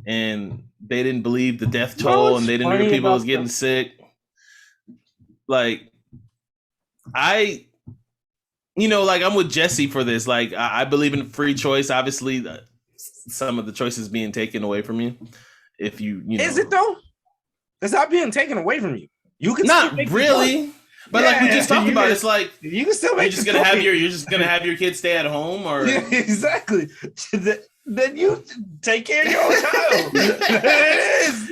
and they didn't believe the death toll, and they didn't believe people was getting sick. like I, like I'm with Jesse for this. Like I believe in free choice. Obviously, some of the choices being taken away from you. If you know, is it though? It's not being taken away from you. You can not really, but like we just talked about, it's like you can still make. You're just gonna have your kids stay at home, or exactly. Then you take care of your own child.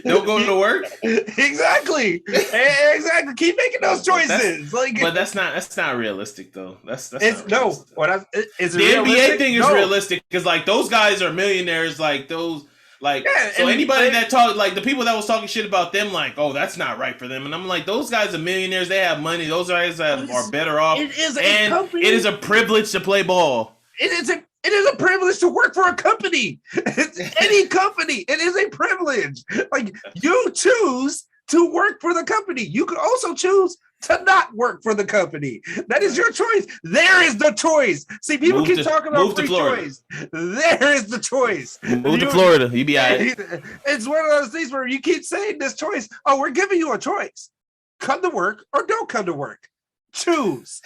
Don't go to work. Exactly. Keep making those choices. But that's not realistic though. That's it's no. What is the NBA thing is realistic because like those guys are millionaires. Like those. Like, yeah, so anybody that talk, like the people that was talking shit about them, like, oh, that's not right for them. And I'm like, those guys are millionaires. They have money. Those guys are better off. It is a privilege to play ball. It is a privilege to work for a company. Any company. It is a privilege. Like, you choose to work for the company. You could also choose to not work for the company. That is your choice. There is the choice. See, people keep talking about free choice. There is the choice. Move to Florida. You be all right. It's one of those things where you keep saying this choice. Oh, we're giving you a choice. Come to work or don't come to work. Choose.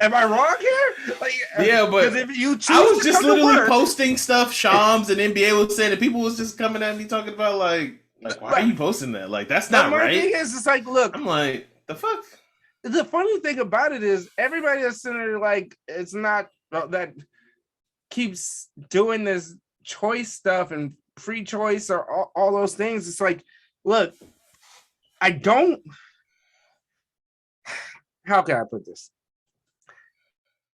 Am I wrong here? Like, yeah, but if you choose, I was just literally posting stuff. Shams and NBA was saying, and people was just coming at me talking about like why are you posting that? Like that's not right. My thing is, it's like, look, I'm like, the fuck. The funny thing about it is, everybody that's sitting there like, it's not that keeps doing this choice stuff and free choice or all those things. It's like, look, I don't. How can I put this?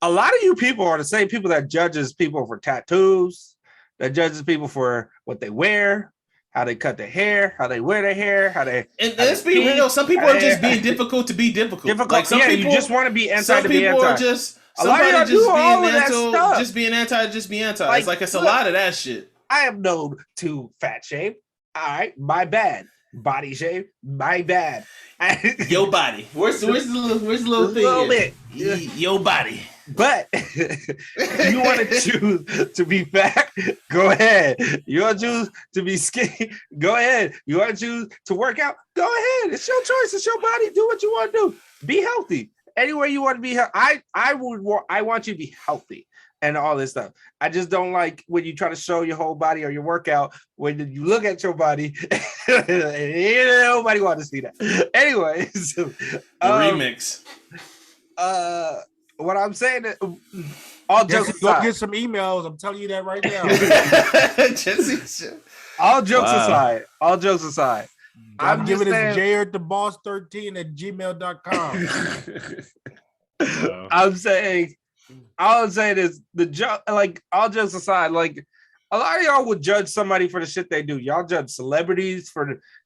A lot of you people are the same people that judges people for tattoos, that judges people for what they wear, how they cut their hair, how they wear their hair, how they. And let's be real. Some people are just being difficult to be difficult. Like some people, you just want to be anti. Some people are just somebody just being anti. Just be anti. Like, it's a lot of that shit. I am known to fat shame. All right, my bad. Body shame, my bad. Your body. Where's the little thing? A little bit. Your body. But you want to choose to be fat? Go ahead. You want to choose to be skinny? Go ahead. You want to choose to work out? Go ahead. It's your choice. It's your body. Do what you want to do. Be healthy. Anywhere you want to be. I want you to be healthy and all this stuff. I just don't like when you try to show your whole body or your workout. When you look at your body, nobody wants to see that. Anyways, the remix. What I'm saying is, all jokes aside, go get some emails. I'm telling you that right now. all jokes aside, I'm giving it to jaredtheboss13@gmail.com. I'm saying, all I'm saying is all jokes aside, like a lot of y'all would judge somebody for the shit they do. Y'all judge celebrities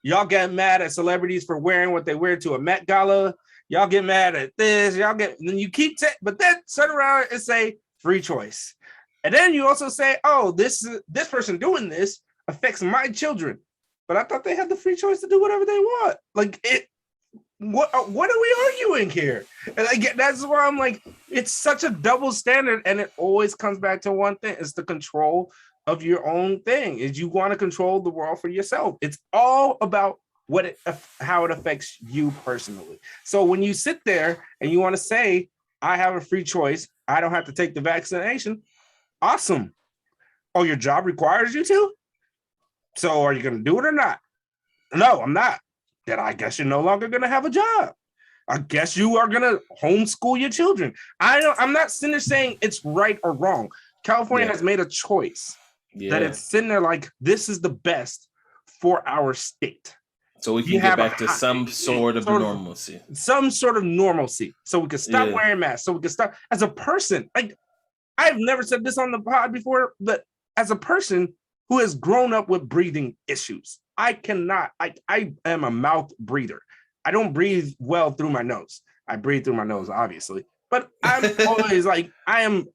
y'all get mad at celebrities for wearing what they wear to a Met Gala. Y'all get mad at this. Then you keep, but then turn around and say free choice. And then you also say, oh, this person doing this affects my children. But I thought they had the free choice to do whatever they want. Like what are we arguing here? And that's why I'm like, it's such a double standard. And it always comes back to one thing. It's the control of your own thing. Is you want to control the world for yourself. It's all about how it affects you personally. So when you sit there and you want to say, I have a free choice, I don't have to take the vaccination, awesome. Oh, your job requires you to? So are you going to do it or not? No, I'm not. Then I guess you're no longer going to have a job. I guess you are going to homeschool your children. I'm not sitting there saying it's right or wrong. California has made a choice that it's sitting there like, this is the best for our state. So we can get back to some sort of normalcy. Some sort of normalcy. So we can stop wearing masks. So we can stop as a person. Like, I've never said this on the pod before, but as a person who has grown up with breathing issues, I am a mouth breather. I don't breathe well through my nose. I breathe through my nose, obviously. But I'm always like, I am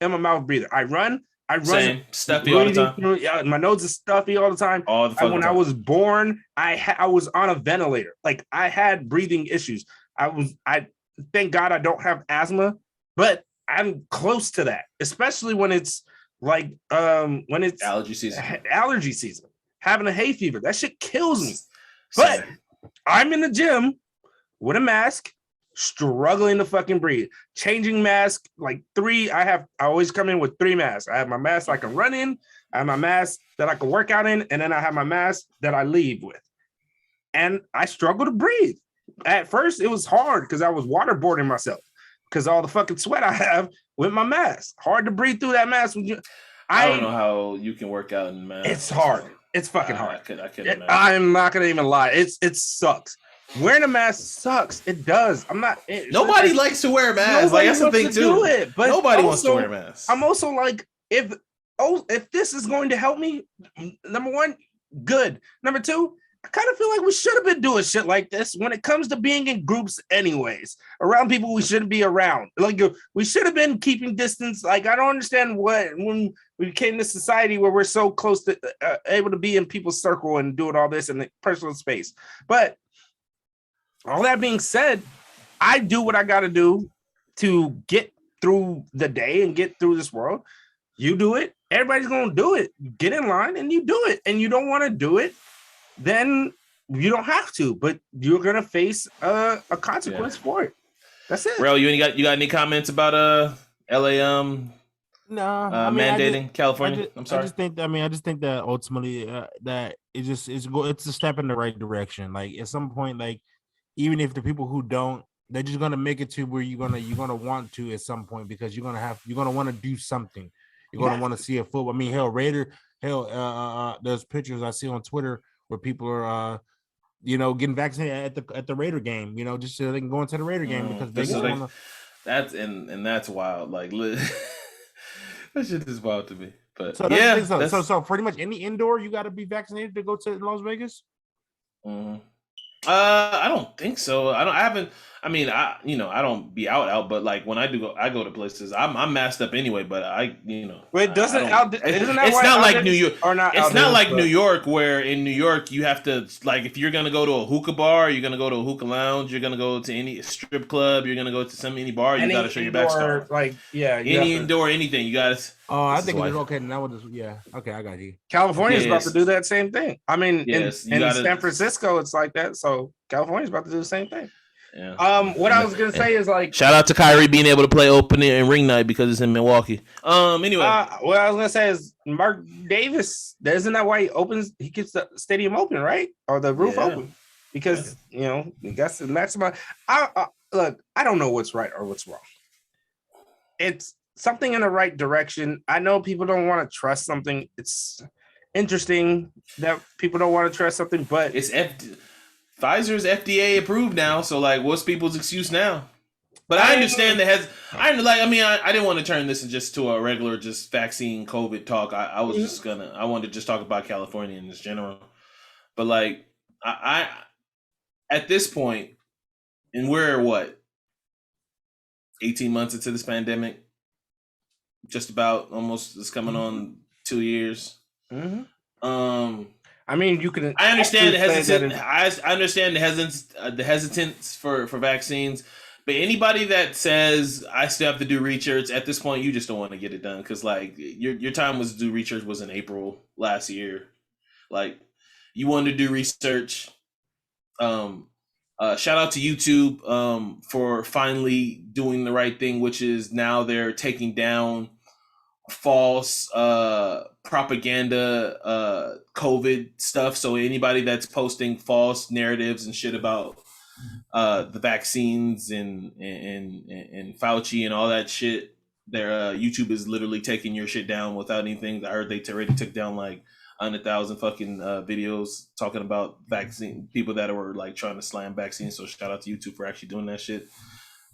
a mouth breather. I run. Same. Stuffy all the time. Yeah, my nose is stuffy all the time. When I was born, I was on a ventilator. Like, I had breathing issues. I thank God I don't have asthma, but I'm close to that, especially when it's like when it's allergy season. Having a hay fever, that shit kills me. But I'm in the gym with a mask, struggling to fucking breathe. Changing mask like 3. I always come in with 3 masks. I have my mask I can run in, I have my mask that I can work out in, and then I have my mask that I leave with. And I struggle to breathe. At first, it was hard because I was waterboarding myself because all the fucking sweat I have with my mask. Hard to breathe through that mask. I don't know how you can work out in mask. It's hard. It's fucking hard. I could imagine. I'm not gonna even lie. It sucks. Wearing a mask sucks. It does. Nobody likes to wear a mask. Like that's the thing too. But nobody wants to wear a mask. I'm also like, if this is going to help me, number 1, good. Number 2, I kind of feel like we should have been doing shit like this when it comes to being in groups anyways, around people we shouldn't be around. Like we should have been keeping distance. Like I don't understand when we came to society where we're so close to able to be in people's circle and doing all this in the personal space. But all that being said, I do what I got to do to get through the day and get through this world. You do it. Everybody's going to do it. Get in line and you do it. And you don't want to do it, then you don't have to, but you're gonna face a consequence for it. That's it. Bro, you got any comments about LA mandating California? I'm sorry. I just think that ultimately that it's a step in the right direction. Like at some point, like even if the people who don't, they're just gonna make it to where you're gonna want to at some point because you're gonna want to do something. You're gonna want to see a football. I mean, there's pictures I see on Twitter where people are, getting vaccinated at the Raider game, just so they can go into the Raider game because that's wild. Like that shit is wild to me. But so pretty much any indoor you got to be vaccinated to go to Las Vegas. Mm-hmm. I don't think so. I don't be out, but like when I go to places. I'm masked up anyway. But Wait, it's not like New York. It's not like New York, where in New York you have to, like, if you're gonna go to a hookah bar, you're gonna go to a hookah lounge, you're gonna go to any strip club, you're gonna go to any bar, you gotta show your back scar. Indoor, anything you gotta. Oh, I think it's okay. Now okay, I got you. California's about to do that same thing. I mean, in San Francisco, it's like that. So California's about to do the same thing. Yeah. What I was gonna say is like, shout out to Kyrie being able to play opening and ring night because it's in Milwaukee. Anyway, what I was gonna say is Mark Davis. Isn't that why he keeps the stadium open, right? Or the roof open because he got to maximize. Look, I don't know what's right or what's wrong. It's something in the right direction. I know people don't want to trust something. It's interesting that people don't want to trust something, but it's Pfizer's FDA approved now, so like, what's people's excuse now? But I understand that I didn't want to turn this just to a regular just vaccine COVID talk. I wanted to just talk about California in this general. But like, I at this point, and we're 18 months into this pandemic, just about almost. It's coming on 2 years. Mm-hmm. I mean, you can. I understand the hesitance. I understand the hesitance for vaccines, but anybody that says I still have to do research at this point, you just don't want to get it done because like your time was to do research was in April last year. Like you wanted to do research. Shout out to YouTube for finally doing the right thing, which is now they're taking down false propaganda COVID stuff. So anybody that's posting false narratives and shit about the vaccines and Fauci and all that shit, their YouTube is literally taking your shit down without anything. I heard they already took down like 100,000 fucking videos talking about vaccine people that were like trying to slam vaccines. So shout out to YouTube for actually doing that shit.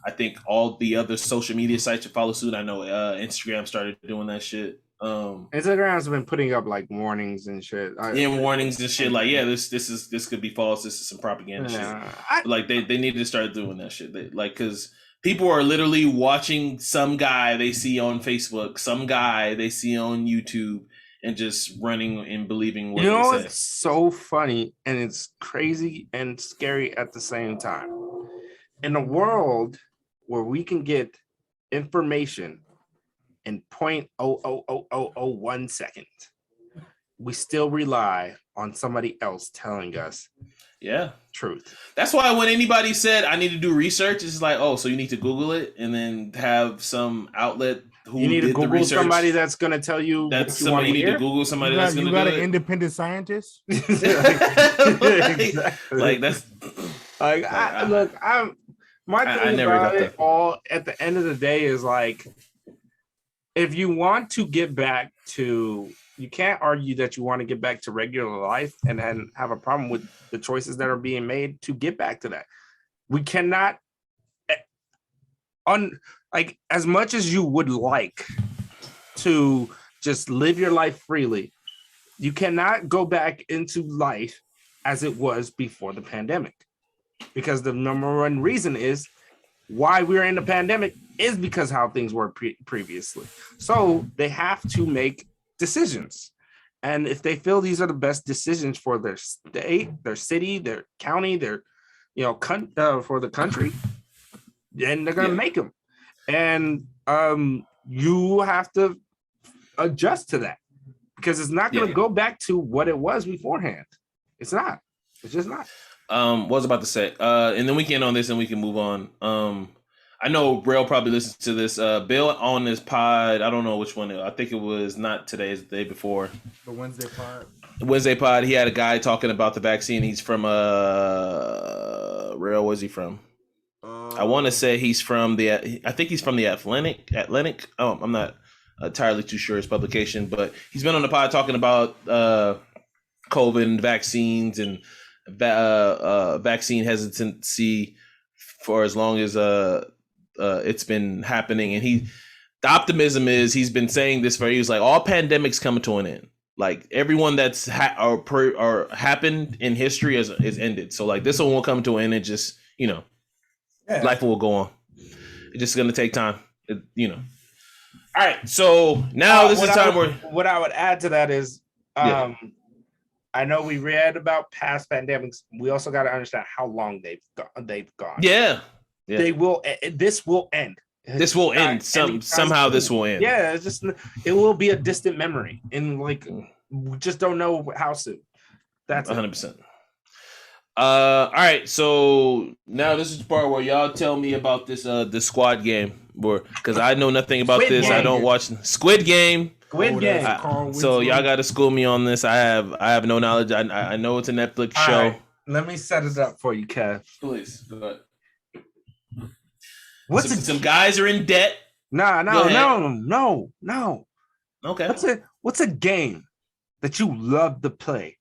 I think all the other social media sites should follow suit. I know Instagram started doing that shit. Instagram's been putting up like warnings and shit. Warnings and shit. Like, this could be false. This is some propaganda shit. Like they needed to start doing that shit. Because people are literally watching some guy they see on Facebook, some guy they see on YouTube, and just running and believing what they say. It's so funny and it's crazy and scary at the same time. In a world where we can get information in 0.00001 second, we still rely on somebody else telling us truth. That's why when anybody said I need to do research, it's like, oh, so you need to Google it and then have some outlet who You need to did the Google research. somebody that's going to tell you That's what you want somebody to you need hear. to Google somebody that's going to You got do an it. independent scientist? Exactly. Like that's Like, my thing I never about got it that. all at the end of the day is like, if you want to get back to, you can't argue that you want to get back to regular life and then have a problem with the choices that are being made to get back to that. We cannot, like, as much as you would like to just live your life freely, you cannot go back into life as it was before the pandemic. Because the number one reason is why we're in the pandemic is because how things were previously. So they have to make decisions. And if they feel these are the best decisions for their state, their city, their county, their, for the country, then they're going to make them. And you have to adjust to that because it's not going to go back to what it was beforehand. It's not. It's just not. What was I about to say? And then we can end on this and we can move on. I know Braille probably listens to this. Bill on this pod, I don't know which one. I think it was not today, it's the day before. The Wednesday pod. Wednesday pod, he had a guy talking about the vaccine. He's from Braille, where's he from? I want to say he's from I think he's from the Atlantic. Oh, I'm not entirely too sure his publication, but he's been on the pod talking about COVID and vaccines and vaccine hesitancy for as long as it's been happening. And the optimism is he's been saying this he was like, all pandemics coming to an end. Like everyone that's happened in history is ended. So like this one will come to an end and just, life will go on. It's just going to take time, All right. So now this is time where what I would add to that is, I know we read about past pandemics. We also got to understand how long they've gone. Yeah. They will. This will end. This will end. Somehow this will end. Yeah. It will be a distant memory, and like we just don't know how soon. That's 100%. All right. So now this is the part where y'all tell me about this squad game, because I know nothing about this. I don't watch Squid Game. Squid Game. So y'all got to school me on this. I have no knowledge. I know it's a Netflix show. Right. Let me set it up for you, Kev. Please. Go ahead. Some guys are in debt. No. Okay. What's a game that you loved to play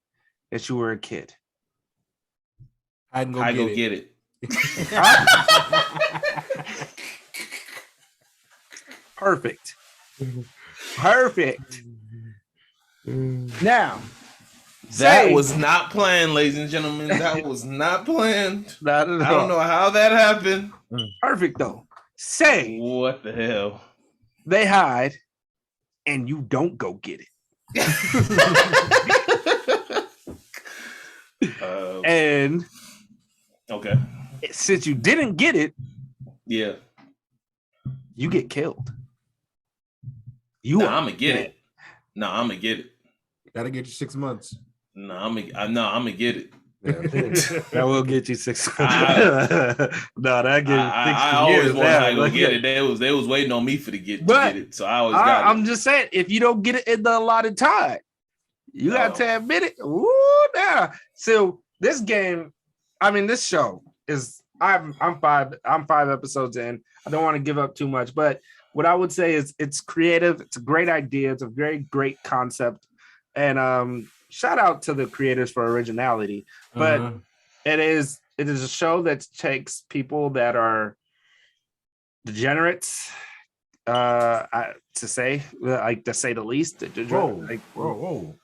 as you were a kid? I go get it. Perfect. Now, that was not planned, ladies and gentlemen. That was not planned. Not at all. I don't know how that happened. Perfect though. Say what the hell? They hide, and you don't go get it. And okay, since you didn't get it, you get killed. I'm gonna get it. No, I'm gonna get it. Gotta get you 6 months. No, I'm gonna get it. That will get you 6 months. No, that get I always wanted to go get it. They was waiting on me to get it. So I always got it. I'm just saying, if you don't get it in the allotted time, you got to admit it. Ooh, nah. So this game, this show is I'm 5 episodes in. I don't want to give up too much, but what I would say is it's creative. It's a great idea. It's a very great concept. And shout out to the creators for originality. But it is a show that takes people that are degenerates, to say the least. Whoa.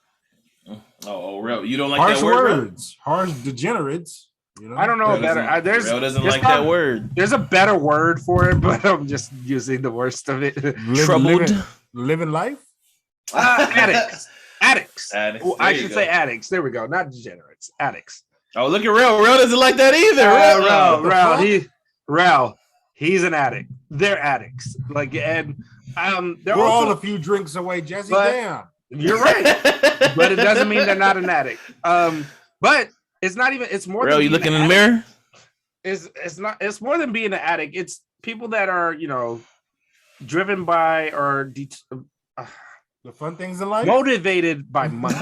Oh, real. You don't like harsh that word? Words. Harsh degenerates. I don't know better. Real doesn't like that word. There's a better word for it, but I'm just using the worst of it. Troubled. Living life? Addicts. Well, I should say addicts. There we go. Not degenerates. Addicts. Oh, look at Real. Real doesn't like that either. Real. He's an addict. They're addicts. Like, and we're all a few drinks away, Jesse. Damn. You're right, but it doesn't mean they're not an addict. But it's not even. It's more. Bro, you looking in the mirror? It's not. It's more than being an addict. It's people that are driven by or the fun things in life, motivated by money.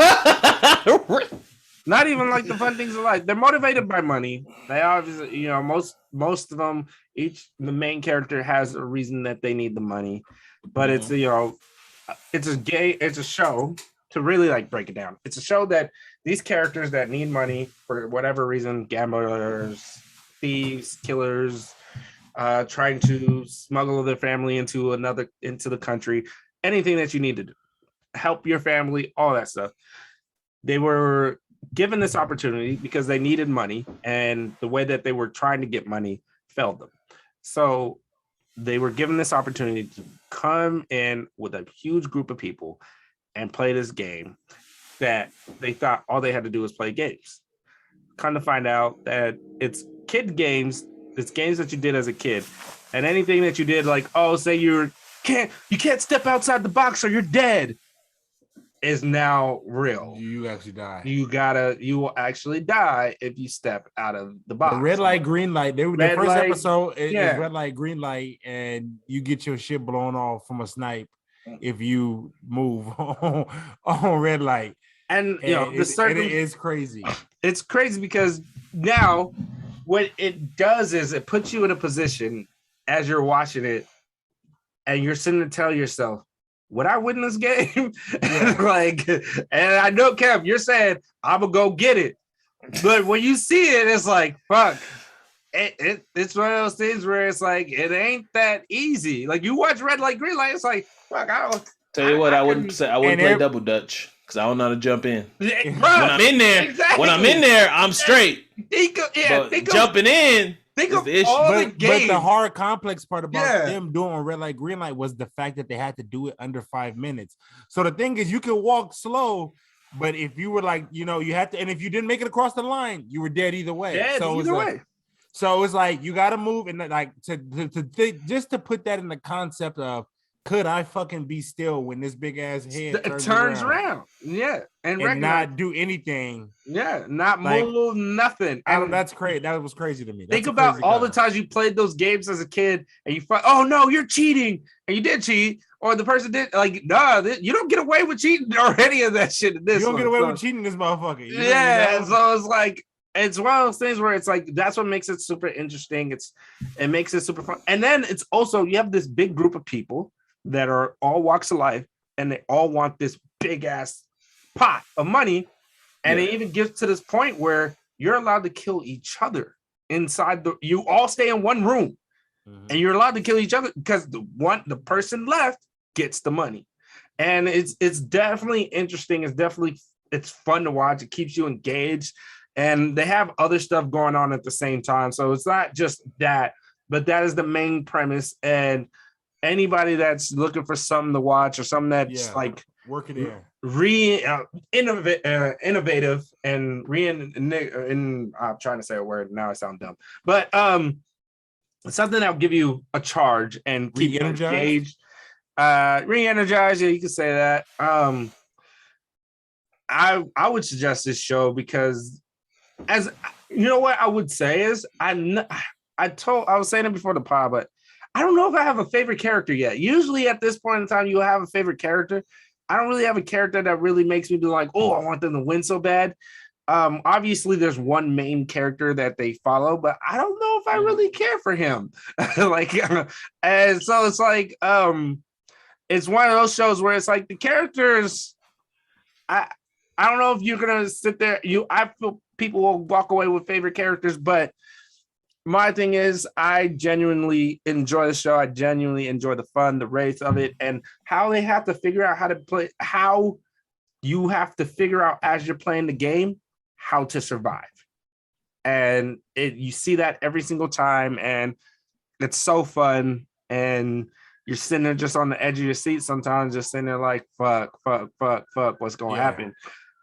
Not even like the fun things in life. They're motivated by money. They obviously, most of them. The main character has a reason that they need the money, but it's it's a show to really like break it down. It's a show that these characters that need money for whatever reason, gamblers, thieves, killers, trying to smuggle their family into the country, anything that you need to do, help your family, all that stuff. They were given this opportunity because they needed money, and the way that they were trying to get money failed them. So they were given this opportunity to come in with a huge group of people and play this game that they thought all they had to do was play games. Come to find out that it's kid games. It's games that you did as a kid, and anything that you did, like, say you can't step outside the box or you're dead, is now real. You actually die. You will actually die if you step out of the box. The red light, green light. The first episode is red light, green light, and you get your shit blown off from a snipe if you move on red light. And it is crazy. It's crazy because now what it does is it puts you in a position as you're watching it, and you're sitting to tell yourself, would I win this game? Yeah. And I know, Kev, you're saying I'm gonna go get it, but when you see it, it's like, fuck. It's one of those things where it's like it ain't that easy. Like you watch red light, green light, it's like, fuck. I wouldn't play double dutch because I don't know how to jump in. When I'm in there, I'm straight. Jumping in. Think of the issue. But the hard complex part about them doing red light, green light was the fact that they had to do it under 5 minutes. So the thing is, you can walk slow, but if you were you had to, and if you didn't make it across the line, you were dead either way. So it's like you got to move, and just to put that in the concept of, could I fucking be still when this big ass head turns around? Yeah, and not do anything. Yeah, not move nothing. And that's crazy. That was crazy to me. Think about all the times you played those games as a kid, and you thought, "Oh no, you're cheating," and you did cheat, or the person did. You don't get away with cheating or any of that shit in this. You don't get away with cheating, this motherfucker. So it's like. It's one of those things where it's like that's what makes it super interesting. It makes it super fun, and then it's also you have this big group of people that are all walks of life, and they all want this big ass pot of money, and it even gets to this point where you're allowed to kill each other inside you all stay in one room, and you're allowed to kill each other because the person left gets the money, and it's definitely interesting. It's fun to watch. It keeps you engaged. And they have other stuff going on at the same time. So it's not just that, but that is the main premise. And anybody that's looking for something to watch or something that's work it in. Innovative and I'm trying to say a word. Now I sound dumb. But something that'll give you a charge and keep you engaged. Re-energize, you can say that. I would suggest this show because as you know what I would say is I was saying it before the pod, but I don't know if I have a favorite character yet. Usually at this point in time, you have a favorite character. I don't really have a character that really makes me be like, oh, I want them to win so bad. Obviously there's one main character that they follow, but I don't know if I really care for him. And so it's like, it's one of those shows where it's like the characters, I don't know if you're going to sit there. I feel people will walk away with favorite characters, but my thing is I genuinely enjoy the show. I genuinely enjoy the fun, the race of it, and how they have to figure out how to play, how you have to figure out as you're playing the game, how to survive. And you see that every single time, and it's so fun. And you're sitting there just on the edge of your seat sometimes, just sitting there like, fuck, what's going to happen?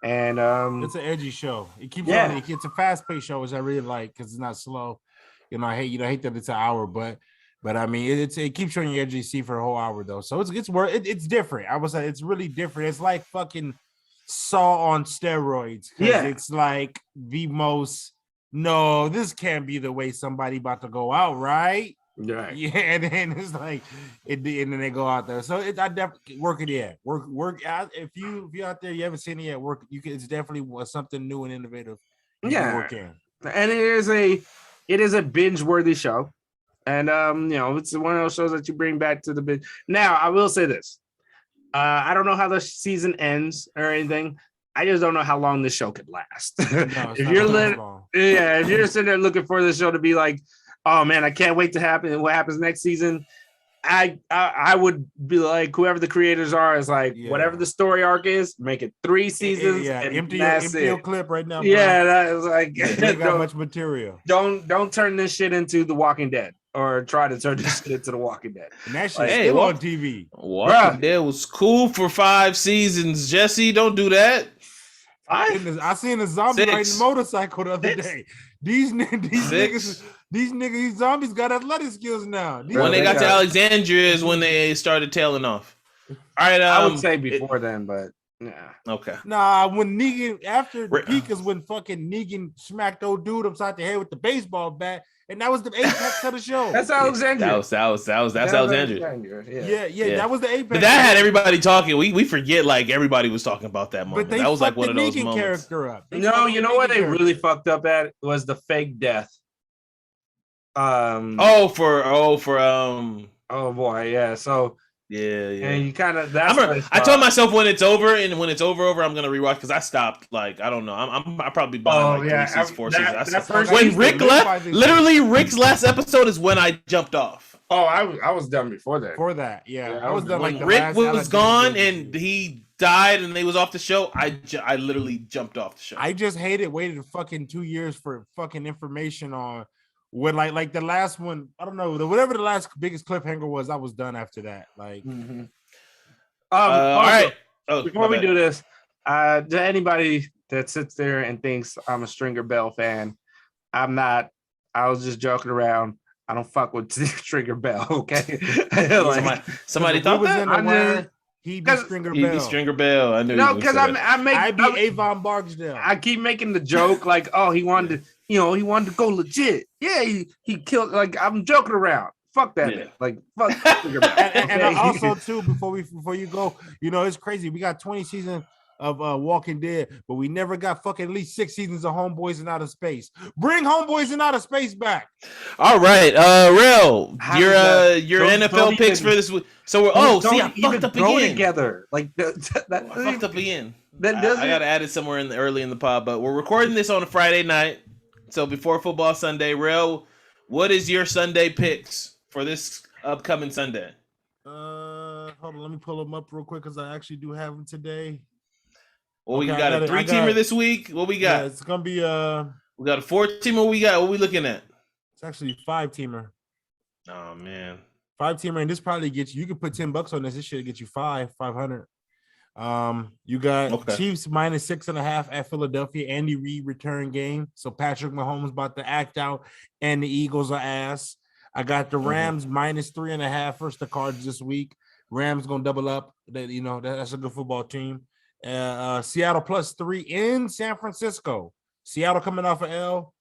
And it's an edgy show. It keeps on. It's a fast-paced show, which I really like because it's not slow. I hate that it's an hour, but But I mean, it keeps showing you edge of your seat for a whole hour though, so it's different. I would say it's really different. It's like fucking Saw on steroids. Yeah. It's like the most. No, this can't be the way somebody about to go out, right? Right. Yeah, and then it's like, and then they go out there. So I definitely work it in. Work out. If you out there, you haven't seen it yet. Work. It's definitely something new and innovative. Work in. And it is a binge worthy show, and it's one of those shows that you bring back to the binge. Now, I will say this: I don't know how the season ends or anything. I just don't know how long this show could last. No, if you're sitting there looking for this show to be like, oh man, I can't wait to happen. What happens next season? I would be like, whoever the creators are is like, whatever the story arc is, make it 3 seasons. Yeah, and empty your clip right now. Bro. Yeah, that is like, you got much material. Don't turn this shit into The Walking Dead or try to turn this shit into The Walking Dead. And that shit's still on TV. Walking Dead was cool for 5 seasons. Jesse, don't do that. I seen a zombie riding a motorcycle the other day. These zombies got athletic skills now. When they got to Alexandria is when they started tailing off. All right, I would say before then, but yeah. Okay. Nah, when Negan after the peak is when fucking Negan smacked old dude upside the head with the baseball bat, and that was the apex of the show. That's Alexandria. That's Alexandria. Yeah, that was the apex. But that had everybody talking. We forget like everybody was talking about that moment. But that was like one of those Negan moments. Character up. No, you know what they really fucked up at was the fake death. Oh boy, yeah. So yeah. And you kind of I told myself when it's over, I'm gonna rewatch because I stopped. Like I don't know, I probably behind 3 seasons, 4 seasons. When Rick left, literally Rick's last episode is when I jumped off. Oh, I was done before that. I was done when Rick was gone and he died and they was off the show. I literally jumped off the show. I just waited fucking 2 years for fucking information on. When like the last one, I don't know, whatever the last biggest cliffhanger was, I was done after that. Like, all right. Before we do this, to anybody that sits there and thinks I'm a Stringer Bell fan, I'm not. I was just joking around. I don't fuck with Stringer Bell. Okay, somebody thought that. He'd be Stringer Bell. He'd be Stringer Bell. I knew. No, because I'd be Avon Barksdale. I keep making the joke like, oh, he wanted to. He wanted to go legit. Yeah, he killed. Like I'm joking around. Fuck that man. Like fuck. and also too, before you go, it's crazy. We got 20 seasons of Walking Dead, but we never got fucking at least 6 seasons of Homeboys in Outer Space. Bring Homeboys in Outer Space back. All right, Real, your NFL picks for this week. So I fucked up again. Together like I fucked up again. I gotta add it somewhere early in the pod, but we're recording this on a Friday night. So before football Sunday, Real, what is your Sunday picks for this upcoming Sunday? Hold on, let me pull them up real quick because I actually do have them today. Well, we got a 3-teamer this week. What we got? Yeah, it's gonna be we got a 4-teamer. What we got? What we looking at? It's actually 5-teamer. Oh man, 5-teamer, and this probably gets you. You can put $10 on this. This should get you 500. You got Chiefs minus 6.5 at Philadelphia. Andy Reid return game, so Patrick Mahomes about to act out, and the Eagles are ass. I got the Rams minus 3.5 versus the Cards this week. Rams gonna double up. That's a good football team. Seattle plus 3 in San Francisco. Seattle coming off an L.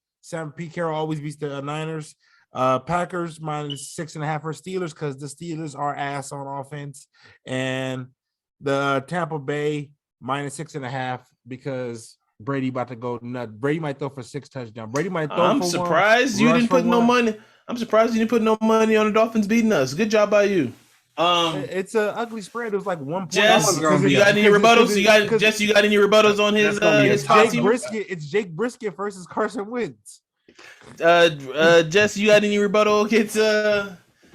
Pete Carroll always beats the Niners. Packers minus 6.5 for Steelers because the Steelers are ass on offense, and the Tampa Bay minus 6.5 because Brady about to go nuts. Brady might throw for 6 touchdowns. Brady might throw. I'm surprised you didn't put no money. I'm surprised you didn't put no money on the Dolphins beating us. Good job by you. It's an ugly spread. It was like 1 point. Jess, you got any rebuttals? You got any rebuttals on his Jake Brisket? It's Jake Brisket versus Carson Wentz. Jess, you got any rebuttal against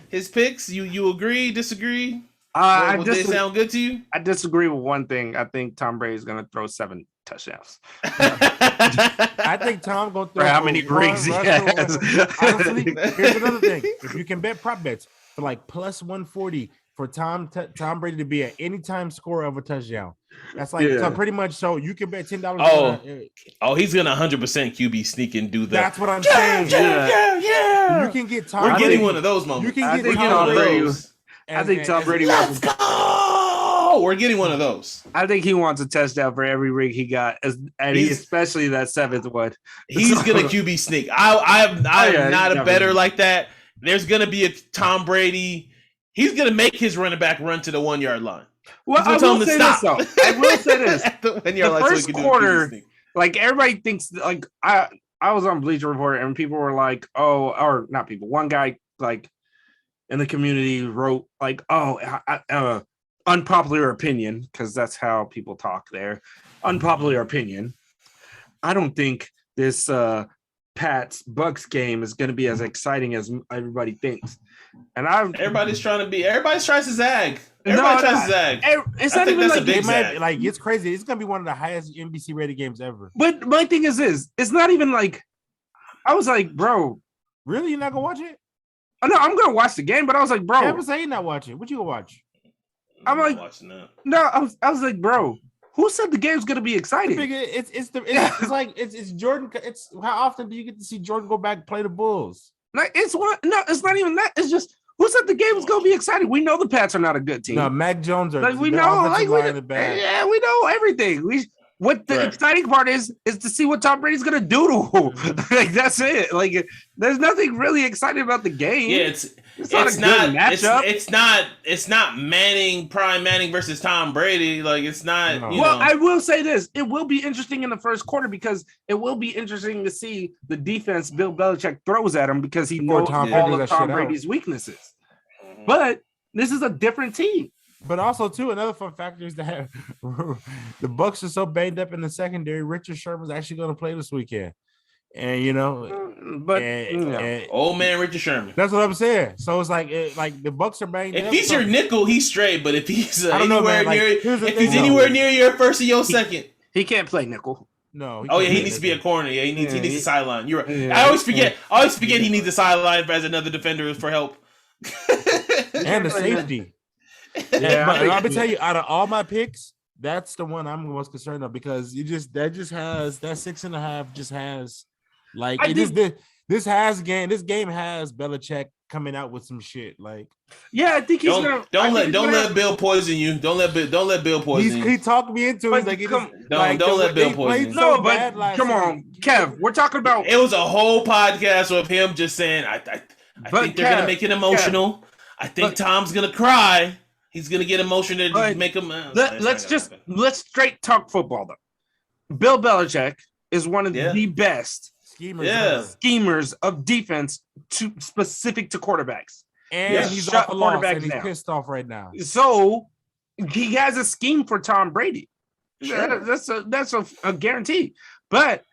his picks? You agree? Disagree? They sound good to you? I disagree with one thing. I think Tom Brady is going to throw 7 touchdowns. I think Tom going to throw how many rings he has. Honestly, here's another thing. You can bet prop bets for like plus 140 for Tom Brady to be an anytime scorer of a touchdown. That's like so pretty much. So you can bet $10. He's gonna 100% QB sneak and do that. That's what I'm saying. Yeah. You can get Tom. We're getting one of those moments. You can get Tom Brady. I think Tom Brady wants. Let's go. We're getting one of those. I think he wants a touchdown for every ring he got, especially that 7th one. He's gonna QB sneak. I'm not a better like that. There's gonna be a Tom Brady. He's gonna make his running back run to the 1 yard line. Well, I will say this though. I will say this. The first quarter, like everybody thinks, like I was on Bleacher Report and people were like, "Oh," or not people. One guy like in the community wrote like, "Oh, unpopular opinion," because that's how people talk there. Unpopular opinion. I don't think this Pats Bucks game is going to be as exciting as everybody thinks. And everybody's trying to zag. Everybody tries to zag. It's not even like a big zag. Like it's crazy. It's gonna be one of the highest NBC rated games ever. But my thing is this: it's not even like I was like, bro, really, you're not gonna watch it? Oh, no, I'm gonna watch the game, but I was like, bro, I was saying not watching. What you gonna watch? I'm like, no, I was like, bro, who said the game's gonna be exciting? It's Jordan. It's how often do you get to see Jordan go back and play the Bulls? Like it's not even that. It's just who said the game was gonna be exciting? We know the Pats are not a good team. No, Mac Jones are like we know, like we know everything. The exciting part is to see what Tom Brady's gonna do to him. Like that's it. Like there's nothing really exciting about the game. Yeah, it's not a good matchup. It's not Prime Manning versus Tom Brady. Like it's not. No. I will say this: it will be interesting in the first quarter because it will be interesting to see the defense Bill Belichick throws at him because he knows all of Tom Brady's weaknesses. But this is a different team. But also, too, another fun factor is that the Bucks are so banged up in the secondary. Richard Sherman's actually going to play this weekend, and old man Richard Sherman. That's what I'm saying. So it's like the Bucks are banged up. If he's your nickel, he's straight. But if he's anywhere near your first or your second, he can't play nickel. No. He needs to be a corner. Yeah, he needs a sideline. You're right. Yeah, I always forget he needs a sideline as another defender for help. And a safety. Yeah, but I'm gonna tell you, out of all my picks, that's the one I'm most concerned of because that 6.5 just has like this game has Belichick coming out with some shit like. Yeah, I think he's don't let Bill poison you. Don't let Bill poison you. He talked me into it. Don't let Bill poison you. No, but come on, Kev. We're talking about. It was a whole podcast of him just saying, I think they're gonna make it emotional. I think Tom's gonna cry. He's gonna get emotional to make him. Let's straight talk football though. Bill Belichick is one of the best schemers of defense specific to quarterbacks. And he's off the quarterback and he's pissed off right now. So he has a scheme for Tom Brady. Sure. That's a guarantee. But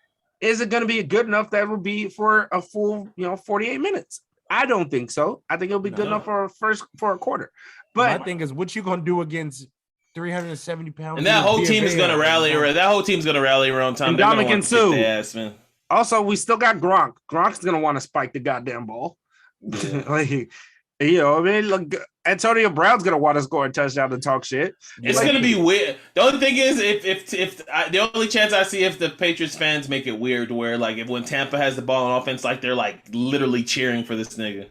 is it going to be good enough that will be for a full 48 minutes? I don't think so. I think it'll be good enough for a quarter. But my thing is, what you gonna do against 370 pounds? And that whole team is gonna rally around. That whole team's gonna rally around Tom. Dominic Sue. Also, we still got Gronk. Gronk's gonna want to spike the goddamn ball. Look, Antonio Brown's gonna want to score a touchdown and talk shit. It's gonna be weird. The only thing is, if the only chance I see if the Patriots fans make it weird, where like if when Tampa has the ball on offense, like they're like literally cheering for this nigga.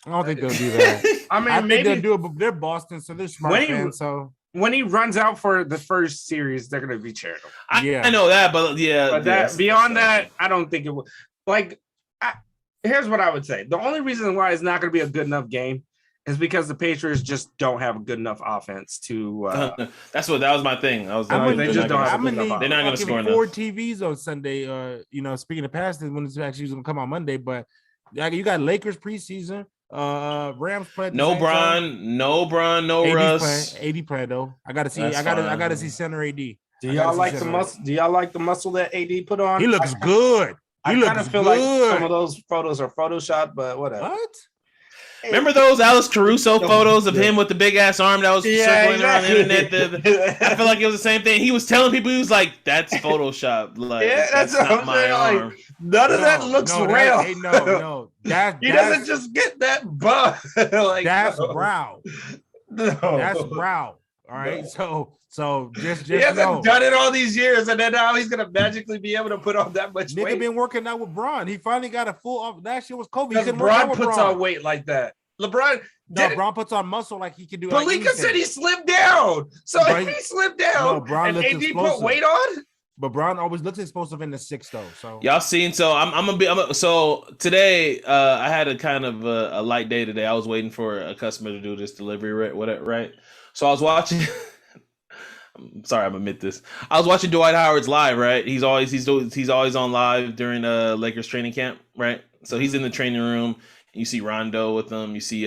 I don't think they'll do that. I think they'll do it, but they're Boston, so they're smart fans. So when he runs out for the first series, they're gonna be cheering him. I know that, but beyond that, I don't think it will. Like, here's what I would say: the only reason why it's not gonna be a good enough game is because the Patriots just don't have a good enough offense to. That was my thing. They're not gonna score enough. 4 TVs on Sunday. Speaking of past, when it's actually gonna come on Monday, but you got Lakers preseason. Rams playing. No Bron, no Russ. AD playing though. I gotta see center AD. Do y'all like the muscle? Do y'all like the muscle that AD put on? He looks good. I kind of feel like some of those photos are photoshopped, but whatever. What? Remember those Alice Caruso photos of him with the big ass arm that was circling around the internet? I feel like it was the same thing. He was telling people, he was like, "That's Photoshopped. Like, that's not my arm." Like, none of that looks real. He doesn't just get that butt. That's brow. That's Brown. All right. So just He hasn't know. done it all these years, and then now he's gonna magically be able to put on that much Nigga weight. been working out with Braun. He finally got a full off. Last year was Kobe. Because LeBron puts on weight like that. LeBron, Braun puts on muscle like he can do. Palika said he slimmed down. So But he slimmed down. Braun and looks AD explosive. put weight on. But Braun always looks explosive in the 6 though. So Y'all seen? So so today I had a kind of a light day today. I was waiting for a customer to do this delivery, right? So I was watching. I'm sorry, I'm admit this. I was watching Dwight Howard's live, right? He's always on live during Lakers training camp, right? So he's in the training room. You see Rondo with him. You see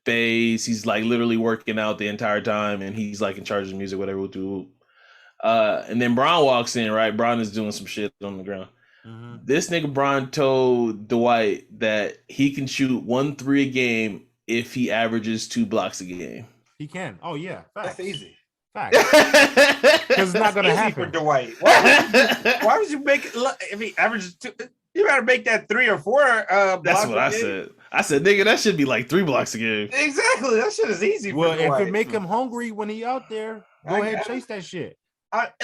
Baze. He's like literally working out the entire time, and he's like in charge of the music, whatever. And then Bron walks in, right? Bron is doing some shit on the ground. mm-hmm. This nigga Bron told Dwight that he can shoot 1 3 a game if he averages 2 blocks a game. He can. Oh yeah, facts. That's easy. Facts. Because it's not gonna Easy happen for Dwight. Why would you make it? If he averages 2, you better make that 3 or 4. That's what I said. I said, nigga, that should be like 3 blocks a game. Exactly. That shit is easy. Well, for Dwight. if it make him hungry when he out there, go ahead and chase that shit.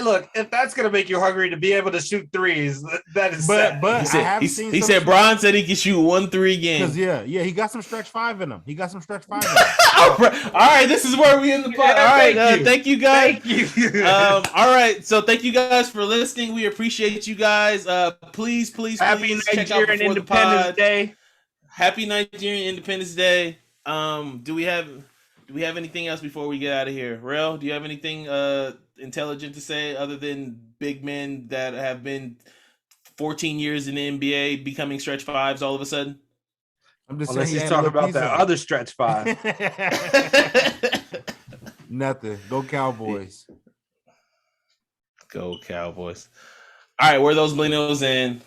Look, if that's gonna make you hungry to be able to shoot threes, that is. But he said Bron said he can shoot 1 3 game. Because he got some stretch 5 in him. All right, this is where we end the pod. All right, thank you guys. Thank you. All right, so thank you guys for listening. We appreciate you guys. Please Happy check out Nigerian Before the Independence Pod. Day. Happy Nigerian Independence Day. Do we have anything else before we get out of here? Rel, do you have anything intelligent to say other than big men that have been 14 years in the NBA becoming stretch 5s all of a sudden? I'm just Unless saying he's talking about that other stretch 5. Nothing. Go Cowboys. Go Cowboys. All right, we're Those Millennials, and